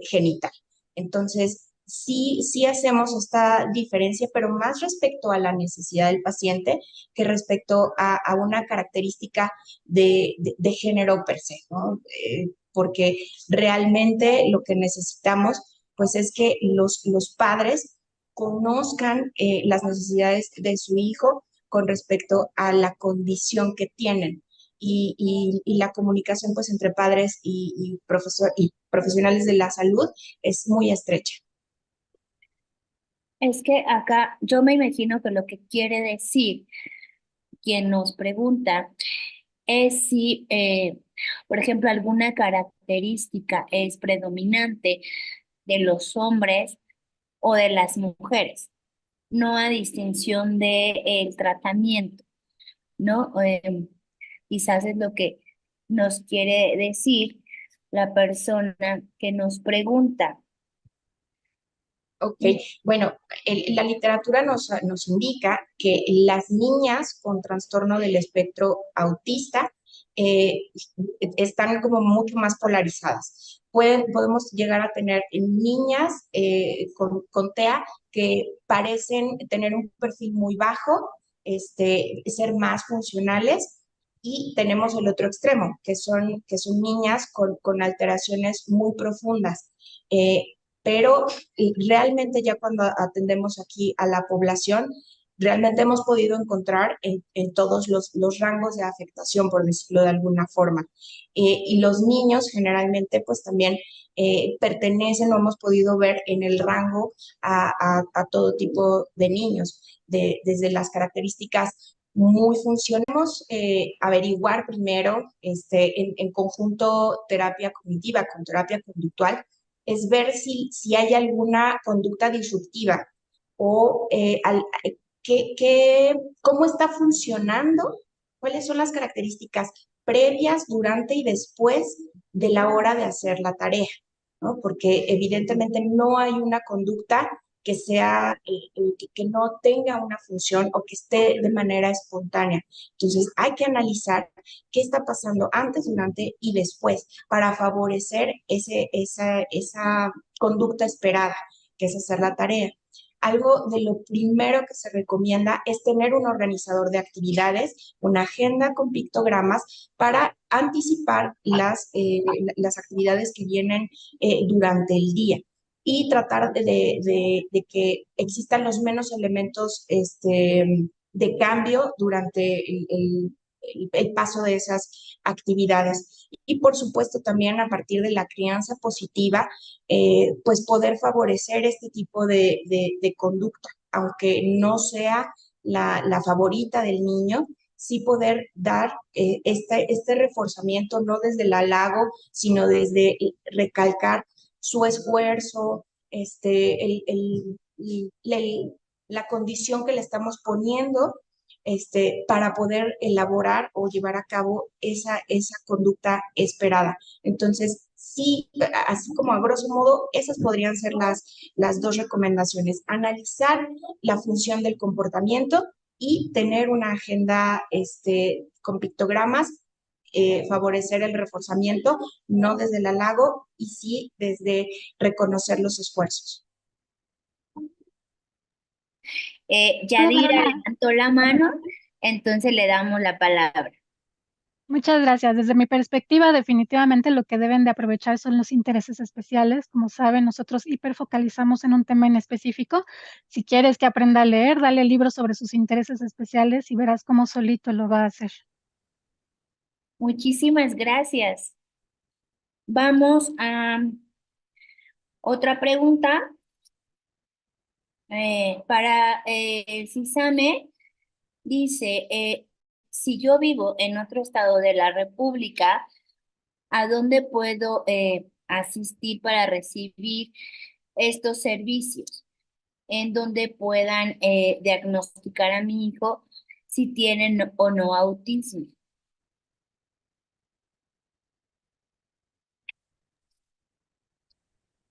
genital. Entonces, sí hacemos esta diferencia, pero más respecto a la necesidad del paciente que respecto a una característica de género per se, ¿no? Porque realmente lo que necesitamos pues es que los padres conozcan las necesidades de su hijo con respecto a la condición que tienen. Y la comunicación pues entre padres y profesionales de la salud es muy estrecha. Es que acá yo me imagino que lo que quiere decir quien nos pregunta es si, por ejemplo, alguna característica es predominante de los hombres o de las mujeres, no a distinción de el tratamiento, ¿no? Quizás es lo que nos quiere decir la persona que nos pregunta. Ok, bueno, la literatura nos indica que las niñas con trastorno del espectro autista eh, están como mucho más polarizadas. Podemos llegar a tener niñas con TEA que parecen tener un perfil muy bajo, ser más funcionales, y tenemos el otro extremo, que son niñas con alteraciones muy profundas. Eh, pero realmente ya cuando atendemos aquí a la población, realmente hemos podido encontrar en todos los rangos de afectación, por decirlo de alguna forma. Y los niños generalmente pues también pertenecen, o hemos podido ver en el rango a todo tipo de niños, desde las características muy funcionemos, averiguar primero en conjunto terapia cognitiva con terapia conductual, es ver si hay alguna conducta disruptiva o cómo está funcionando, cuáles son las características previas, durante y después de la hora de hacer la tarea, ¿no? Porque evidentemente no hay una conducta que sea, que no tenga una función o que esté de manera espontánea. Entonces hay que analizar qué está pasando antes, durante y después para favorecer esa conducta esperada, que es hacer la tarea. Algo de lo primero que se recomienda es tener un organizador de actividades, una agenda con pictogramas para anticipar las actividades que vienen durante el día, y tratar de que existan los menos elementos de cambio durante el paso de esas actividades. Y por supuesto también a partir de la crianza positiva, pues poder favorecer este tipo de conducta, aunque no sea la favorita del niño, sí poder dar este reforzamiento, no desde el halago, sino desde recalcar su esfuerzo, la condición que le estamos poniendo, para poder elaborar o llevar a cabo esa conducta esperada. Entonces, sí, así como a grosso modo, esas podrían ser las dos recomendaciones: analizar la función del comportamiento y tener una agenda con pictogramas, favorecer el reforzamiento, no desde el halago, y sí desde reconocer los esfuerzos. Yadira levantó la mano, entonces le damos la palabra. Muchas gracias. Desde mi perspectiva, definitivamente lo que deben de aprovechar son los intereses especiales. Como saben, nosotros hiperfocalizamos en un tema en específico. Si quieres que aprenda a leer, dale libros sobre sus intereses especiales y verás cómo solito lo va a hacer. Muchísimas gracias. Vamos a otra pregunta para el CISAME. Dice, si yo vivo en otro estado de la República, ¿a dónde puedo asistir para recibir estos servicios? En donde puedan diagnosticar a mi hijo si tienen o no autismo.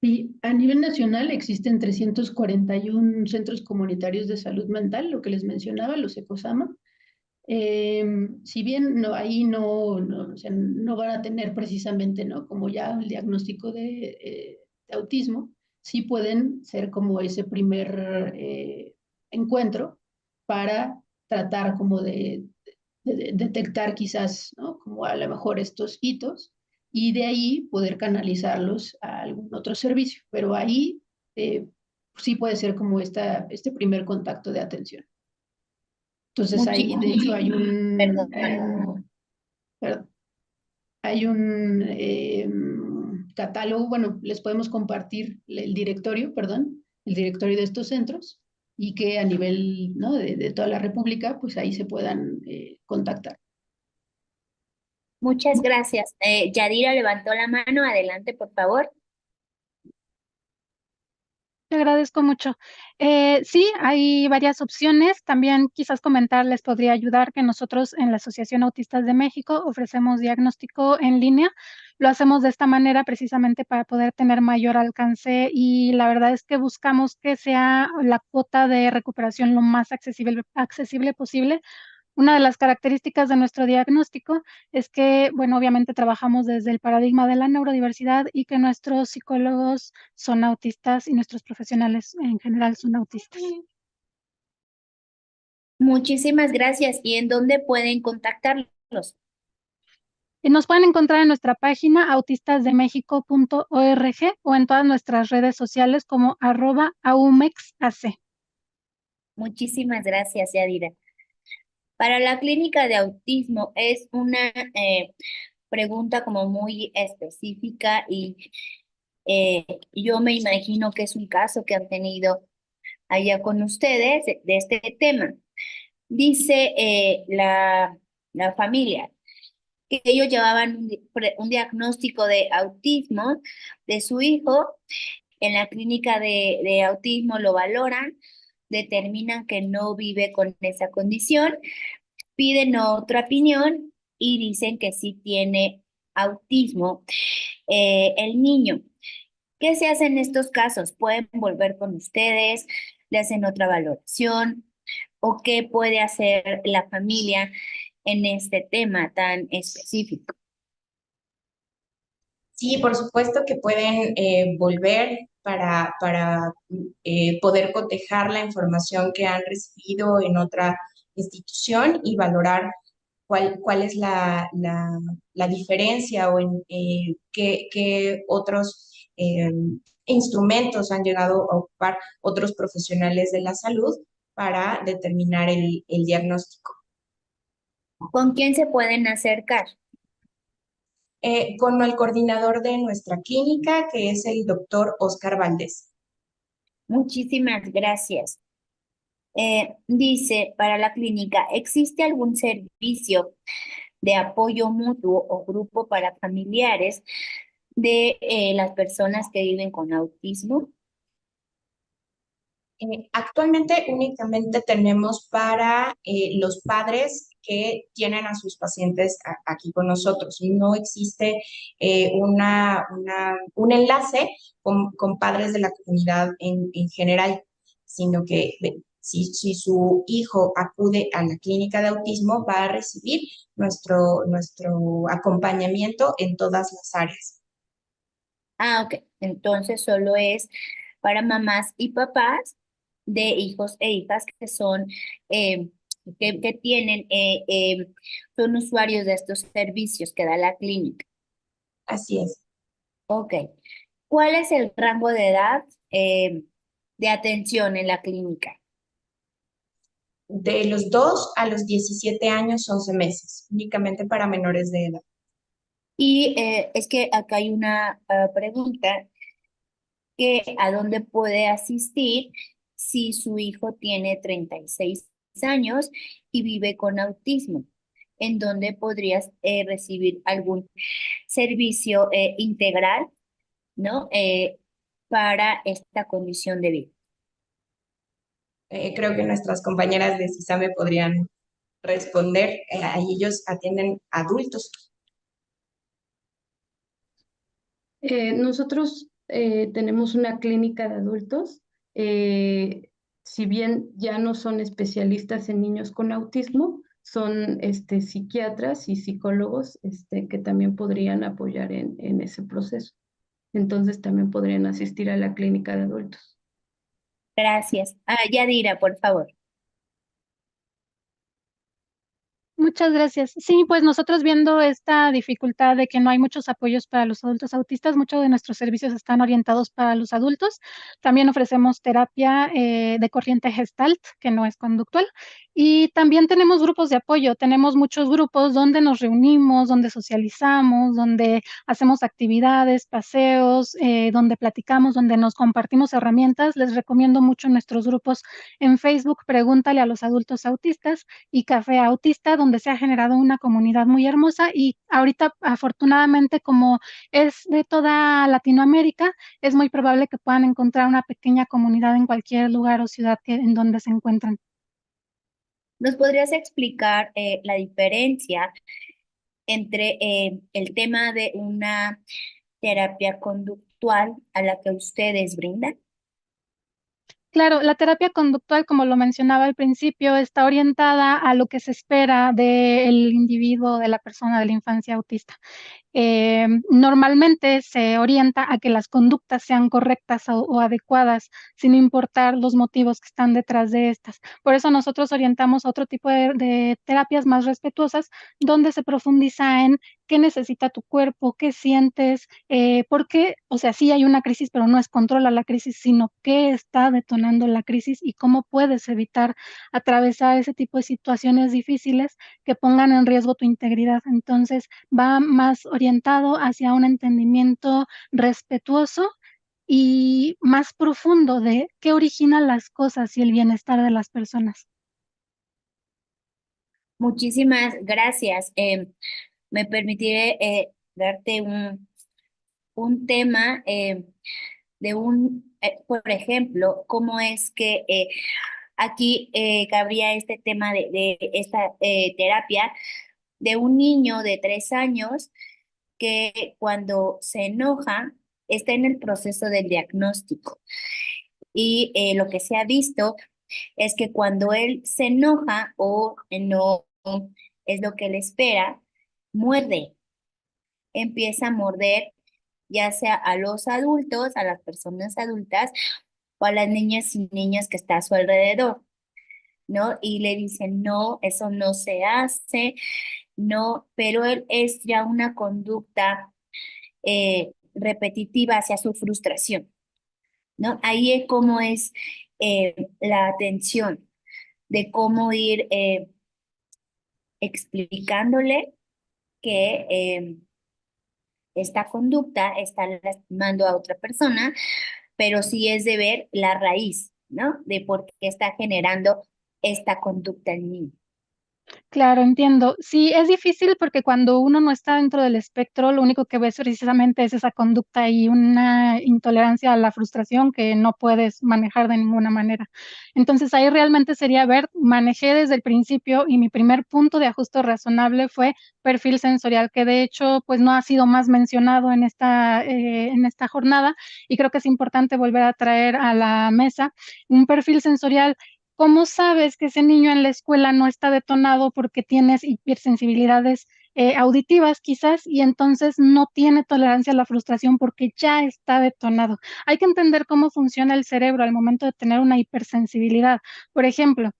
Sí, a nivel nacional existen 341 centros comunitarios de salud mental, lo que les mencionaba, los ECOSAMA. Si bien no, ahí o sea, no van a tener precisamente, ¿no?, como ya el diagnóstico de autismo, sí pueden ser como ese primer encuentro para tratar como de detectar quizás, ¿no?, como a lo mejor estos hitos, y de ahí poder canalizarlos a algún otro servicio. Pero ahí sí puede ser como este primer contacto de atención. Entonces ahí, de hecho, hay un catálogo. Bueno, les podemos compartir el directorio de estos centros, y que a nivel, ¿no?, de toda la República, pues ahí se puedan contactar. Muchas gracias. Yadira levantó la mano. Adelante, por favor. Te agradezco mucho. Sí, hay varias opciones. También quizás comentarles podría ayudar que nosotros en la Asociación Autistas de México ofrecemos diagnóstico en línea. Lo hacemos de esta manera precisamente para poder tener mayor alcance y la verdad es que buscamos que sea la cuota de recuperación lo más accesible posible. Una de las características de nuestro diagnóstico es que, bueno, obviamente trabajamos desde el paradigma de la neurodiversidad y que nuestros psicólogos son autistas y nuestros profesionales en general son autistas. Muchísimas gracias. ¿Y en dónde pueden contactarlos? Y nos pueden encontrar en nuestra página autistasdemexico.org o en todas nuestras redes sociales como @aumexac. Muchísimas gracias, Yadira. Para la clínica de autismo es una pregunta como muy específica y yo me imagino que es un caso que han tenido allá con ustedes de este tema. Dice la familia que ellos llevaban un diagnóstico de autismo de su hijo. En la clínica de autismo lo valoran, determinan que no vive con esa condición, piden otra opinión y dicen que sí tiene autismo el niño. ¿Qué se hace en estos casos? ¿Pueden volver con ustedes? ¿Le hacen otra valoración? ¿O qué puede hacer la familia en este tema tan específico? Sí, por supuesto que pueden volver para poder cotejar la información que han recibido en otra institución y valorar cuál es la diferencia o en qué otros instrumentos han llegado a ocupar otros profesionales de la salud para determinar el diagnóstico. ¿Con quién se pueden acercar? Con el coordinador de nuestra clínica, que es el doctor Oscar Valdés. Muchísimas gracias. Dice, para la clínica, ¿existe algún servicio de apoyo mutuo o grupo para familiares de las personas que viven con autismo? Actualmente únicamente tenemos para los padres que tienen a sus pacientes aquí con nosotros. No existe un enlace con padres de la comunidad en general, sino que si su hijo acude a la clínica de autismo, va a recibir nuestro acompañamiento en todas las áreas. Ah, ok. Entonces solo es para mamás y papás de hijos e hijas que son, eh, que tienen, son usuarios de estos servicios que da la clínica. Así es. Ok. ¿Cuál es el rango de edad de atención en la clínica? De los 2 a los 17 años, 11 meses, únicamente para menores de edad. Y es que acá hay una pregunta que a dónde puede asistir si su hijo tiene 36 años y vive con autismo, en dónde podrías recibir algún servicio integral, ¿no? Para esta condición de vida. Creo que nuestras compañeras de CISAME podrían responder. Ahí ellos atienden adultos. Nosotros tenemos una clínica de adultos. Si bien ya no son especialistas en niños con autismo, son psiquiatras y psicólogos que también podrían apoyar en ese proceso. Entonces también podrían asistir a la clínica de adultos. Gracias. Yadira, por favor. Muchas gracias. Sí, pues nosotros viendo esta dificultad de que no hay muchos apoyos para los adultos autistas, muchos de nuestros servicios están orientados para los adultos. También ofrecemos terapia de corriente Gestalt, que no es conductual. Y también tenemos grupos de apoyo. Tenemos muchos grupos donde nos reunimos, donde socializamos, donde hacemos actividades, paseos, donde platicamos, donde nos compartimos herramientas. Les recomiendo mucho nuestros grupos en Facebook, Pregúntale a los adultos autistas y Café Autista, donde se ha generado una comunidad muy hermosa y ahorita afortunadamente como es de toda Latinoamérica, es muy probable que puedan encontrar una pequeña comunidad en cualquier lugar o ciudad en donde se encuentran. ¿Nos podrías explicar la diferencia entre el tema de una terapia conductual a la que ustedes brindan? Claro, la terapia conductual, como lo mencionaba al principio, está orientada a lo que se espera del individuo, de la persona de la infancia autista. Normalmente se orienta a que las conductas sean correctas o adecuadas, sin importar los motivos que están detrás de estas. Por eso nosotros orientamos a otro tipo de terapias más respetuosas, donde se profundiza en qué necesita tu cuerpo, qué sientes, por qué, o sea, sí hay una crisis, pero no es controla la crisis, sino qué está detonando la crisis y cómo puedes evitar atravesar ese tipo de situaciones difíciles que pongan en riesgo tu integridad. Entonces, va más orientado hacia un entendimiento respetuoso y más profundo de qué origina las cosas y el bienestar de las personas. Muchísimas gracias. Me permitiré darte un tema de por ejemplo, cómo es que aquí cabría este tema de esta terapia de un niño de 3 años que cuando se enoja está en el proceso del diagnóstico. Y lo que se ha visto es que cuando él se enoja o no es lo que él espera, muerde, empieza a morder ya sea a los adultos, a las personas adultas o a las niñas y niños que está a su alrededor, ¿no? Y le dicen, no, eso no se hace, no, pero él es ya una conducta repetitiva hacia su frustración, ¿no? Ahí es cómo es la atención, de cómo ir explicándole que esta conducta está lastimando a otra persona, pero sí es de ver la raíz, ¿no? De por qué está generando esta conducta en mí. Claro, entiendo. Sí, es difícil porque cuando uno no está dentro del espectro, lo único que ves precisamente es esa conducta y una intolerancia a la frustración que no puedes manejar de ninguna manera. Entonces, ahí realmente sería ver, manejé desde el principio y mi primer punto de ajuste razonable fue perfil sensorial, que de hecho, pues no ha sido más mencionado en esta jornada y creo que es importante volver a traer a la mesa un perfil sensorial. ¿Cómo sabes que ese niño en la escuela no está detonado porque tienes hipersensibilidades auditivas quizás y entonces no tiene tolerancia a la frustración porque ya está detonado? Hay que entender cómo funciona el cerebro al momento de tener una hipersensibilidad. Por ejemplo,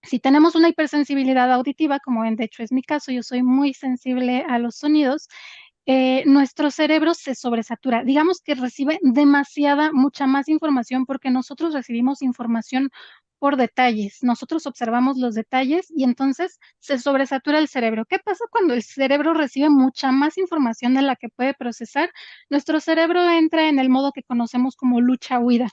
si tenemos una hipersensibilidad auditiva, como de hecho es mi caso, yo soy muy sensible a los sonidos, nuestro cerebro se sobresatura. Digamos que recibe mucha más información porque nosotros recibimos información por detalles. Nosotros observamos los detalles y entonces se sobresatura el cerebro. ¿Qué pasa cuando el cerebro recibe mucha más información de la que puede procesar? Nuestro cerebro entra en el modo que conocemos como lucha-huida,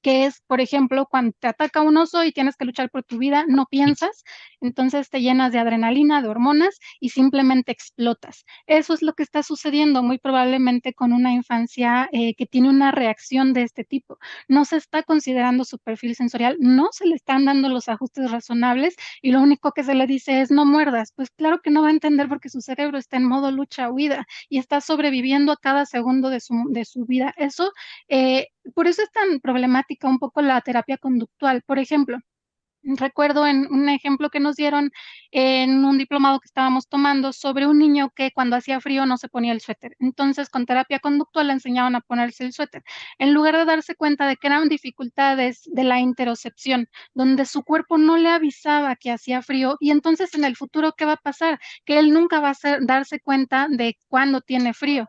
que es, por ejemplo, cuando te ataca un oso y tienes que luchar por tu vida, no piensas, entonces te llenas de adrenalina, de hormonas y simplemente explotas. Eso es lo que está sucediendo muy probablemente con una infancia que tiene una reacción de este tipo. No se está considerando su perfil sensorial, no se le están dando los ajustes razonables y lo único que se le dice es no muerdas. Pues claro que no va a entender porque su cerebro está en modo lucha-huida y está sobreviviendo a cada segundo de su vida. Eso por eso es tan problemática un poco la terapia conductual. Por ejemplo, recuerdo en un ejemplo que nos dieron en un diplomado que estábamos tomando sobre un niño que cuando hacía frío no se ponía el suéter. Entonces, con terapia conductual le enseñaban a ponerse el suéter. En lugar de darse cuenta de que eran dificultades de la interocepción, donde su cuerpo no le avisaba que hacía frío, y entonces en el futuro, ¿qué va a pasar? Que él nunca va a darse cuenta de cuándo tiene frío.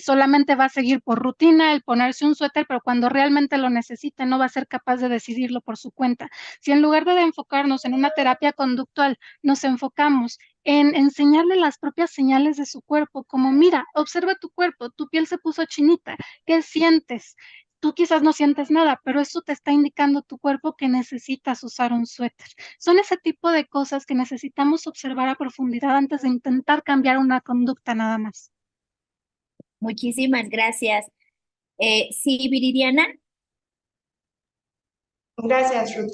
Solamente va a seguir por rutina el ponerse un suéter, pero cuando realmente lo necesite no va a ser capaz de decidirlo por su cuenta. Si en lugar de enfocarnos en una terapia conductual, nos enfocamos en enseñarle las propias señales de su cuerpo, como mira, observa tu cuerpo, tu piel se puso chinita, ¿qué sientes? Tú quizás no sientes nada, pero eso te está indicando tu cuerpo que necesitas usar un suéter. Son ese tipo de cosas que necesitamos observar a profundidad antes de intentar cambiar una conducta nada más. Muchísimas gracias. Sí, Viridiana. Gracias, Ruth.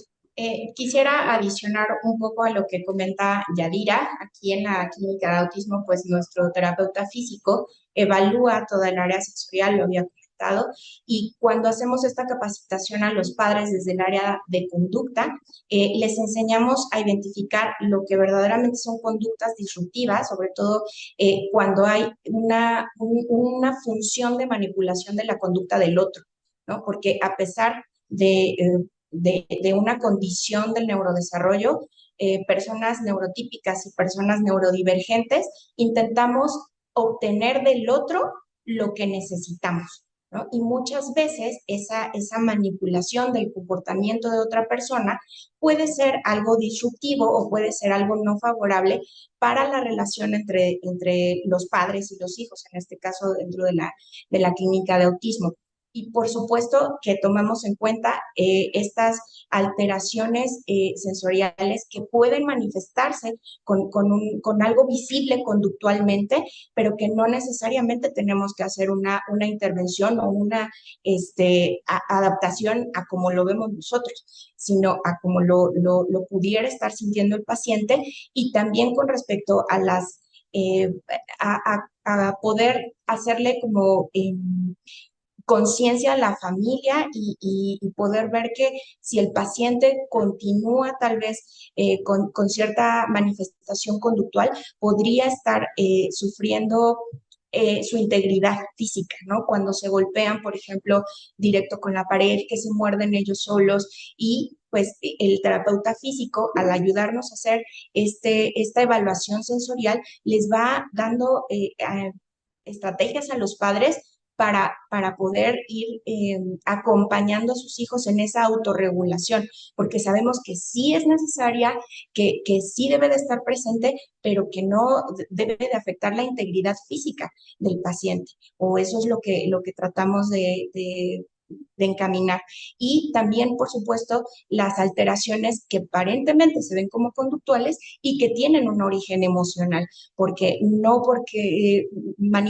Quisiera adicionar un poco a lo que comenta Yadira. Aquí en la clínica de autismo, pues nuestro terapeuta físico evalúa toda el área sensorial, lo había comentado, y cuando hacemos esta capacitación a los padres desde el área de conducta, les enseñamos a identificar lo que verdaderamente son conductas disruptivas, sobre todo cuando hay una función de manipulación de la conducta del otro, ¿no? Porque a pesar de una condición del neurodesarrollo, personas neurotípicas y personas neurodivergentes, intentamos obtener del otro lo que necesitamos, ¿no? Y muchas veces esa manipulación del comportamiento de otra persona puede ser algo disruptivo o puede ser algo no favorable para la relación entre los padres y los hijos, en este caso dentro de la clínica de autismo. Y por supuesto que tomamos en cuenta estas alteraciones sensoriales que pueden manifestarse con algo visible conductualmente, pero que no necesariamente tenemos que hacer una intervención o una adaptación a como lo vemos nosotros, sino a como lo pudiera estar sintiendo el paciente, y también con respecto a las a poder hacerle como conciencia a la familia y poder ver que si el paciente continúa tal vez con cierta manifestación conductual, podría estar sufriendo su integridad física, ¿no? Cuando se golpean, por ejemplo, directo con la pared, que se muerden ellos solos, y pues el terapeuta físico, al ayudarnos a hacer esta evaluación sensorial, les va dando estrategias a los padres para poder ir acompañando a sus hijos en esa autorregulación, porque sabemos que sí es necesaria, que sí debe de estar presente, pero que no debe de afectar la integridad física del paciente, o eso es lo que tratamos de encaminar. Y también, por supuesto, las alteraciones que aparentemente se ven como conductuales y que tienen un origen emocional, porque no porque no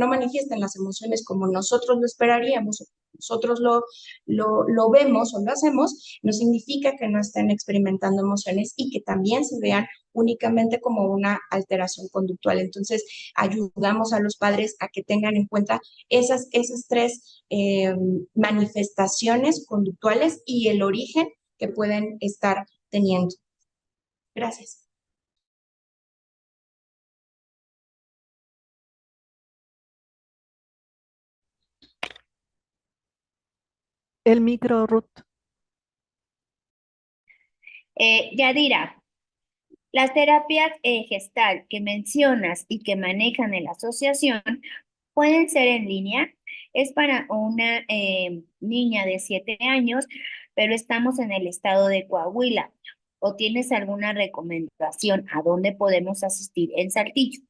manifiesten las emociones como nosotros lo esperaríamos, nosotros lo vemos o lo hacemos, no significa que no estén experimentando emociones y que también se vean únicamente como una alteración conductual. Entonces, ayudamos a los padres a que tengan en cuenta esas tres manifestaciones conductuales y el origen que pueden estar teniendo. Gracias. El micro, Ruth. Yadira, las terapias gestal que mencionas y que manejan en la asociación pueden ser en línea. Es para una niña de 7 años, pero estamos en el estado de Coahuila. ¿O tienes alguna recomendación a dónde podemos asistir en Saltillo?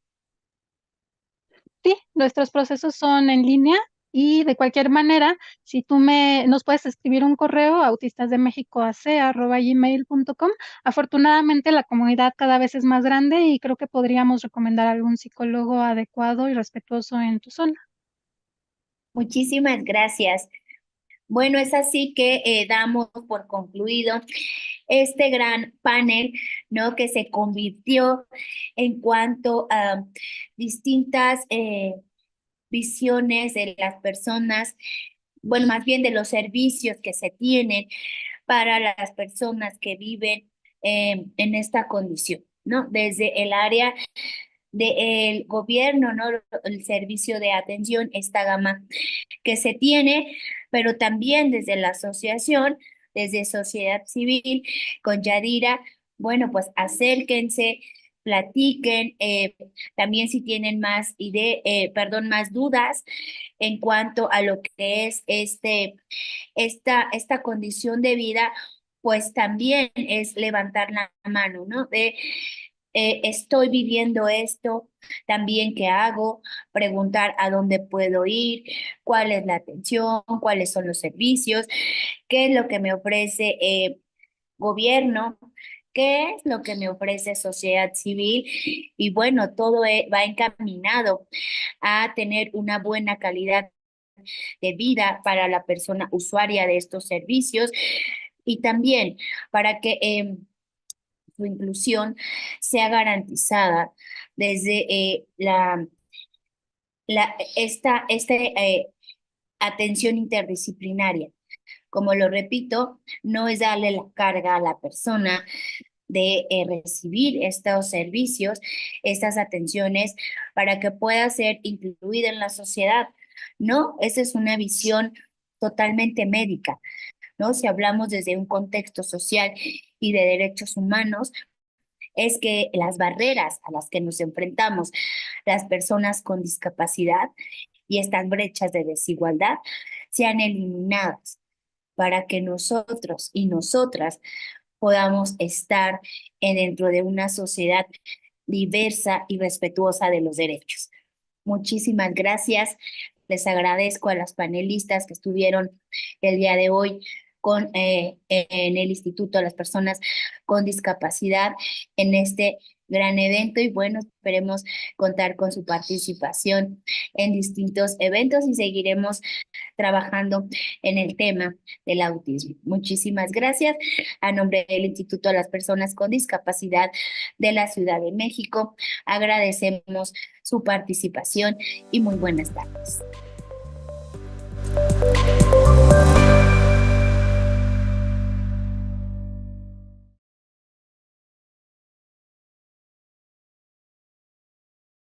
Sí, nuestros procesos son en línea y de cualquier manera, si tú nos puedes escribir un correo a autistasdemexicoac@gmail.com. Afortunadamente la comunidad cada vez es más grande y creo que podríamos recomendar algún psicólogo adecuado y respetuoso en tu zona. Muchísimas gracias. Bueno, es así que damos por concluido este gran panel, ¿no? Que se convirtió en cuanto a distintas visiones de las personas, bueno, más bien de los servicios que se tienen para las personas que viven en esta condición, ¿no? Desde el área del gobierno, ¿no? El servicio de atención, esta gama que se tiene, pero también desde la asociación, desde sociedad civil, con Yadira, bueno, pues acérquense, platiquen, también si tienen más dudas en cuanto a lo que es esta condición de vida, pues también es levantar la mano, ¿no? Estoy viviendo esto, también qué hago, preguntar a dónde puedo ir, cuál es la atención, cuáles son los servicios, qué es lo que me ofrece gobierno, qué es lo que me ofrece sociedad civil, y bueno, todo va encaminado a tener una buena calidad de vida para la persona usuaria de estos servicios, y también para que su inclusión sea garantizada desde esta atención interdisciplinaria. Como lo repito, no es darle la carga a la persona de recibir estos servicios, estas atenciones, para que pueda ser incluida en la sociedad. No, esa es una visión totalmente médica, ¿no? Si hablamos desde un contexto social y de derechos humanos, es que las barreras a las que nos enfrentamos las personas con discapacidad y estas brechas de desigualdad sean eliminadas para que nosotros y nosotras podamos estar dentro de una sociedad diversa y respetuosa de los derechos. Muchísimas gracias. Les agradezco a las panelistas que estuvieron el día de hoy en el Instituto de las Personas con Discapacidad en este gran evento y bueno, esperemos contar con su participación en distintos eventos y seguiremos trabajando en el tema del autismo. Muchísimas gracias. A nombre del Instituto de las Personas con Discapacidad de la Ciudad de México, agradecemos su participación y muy buenas tardes.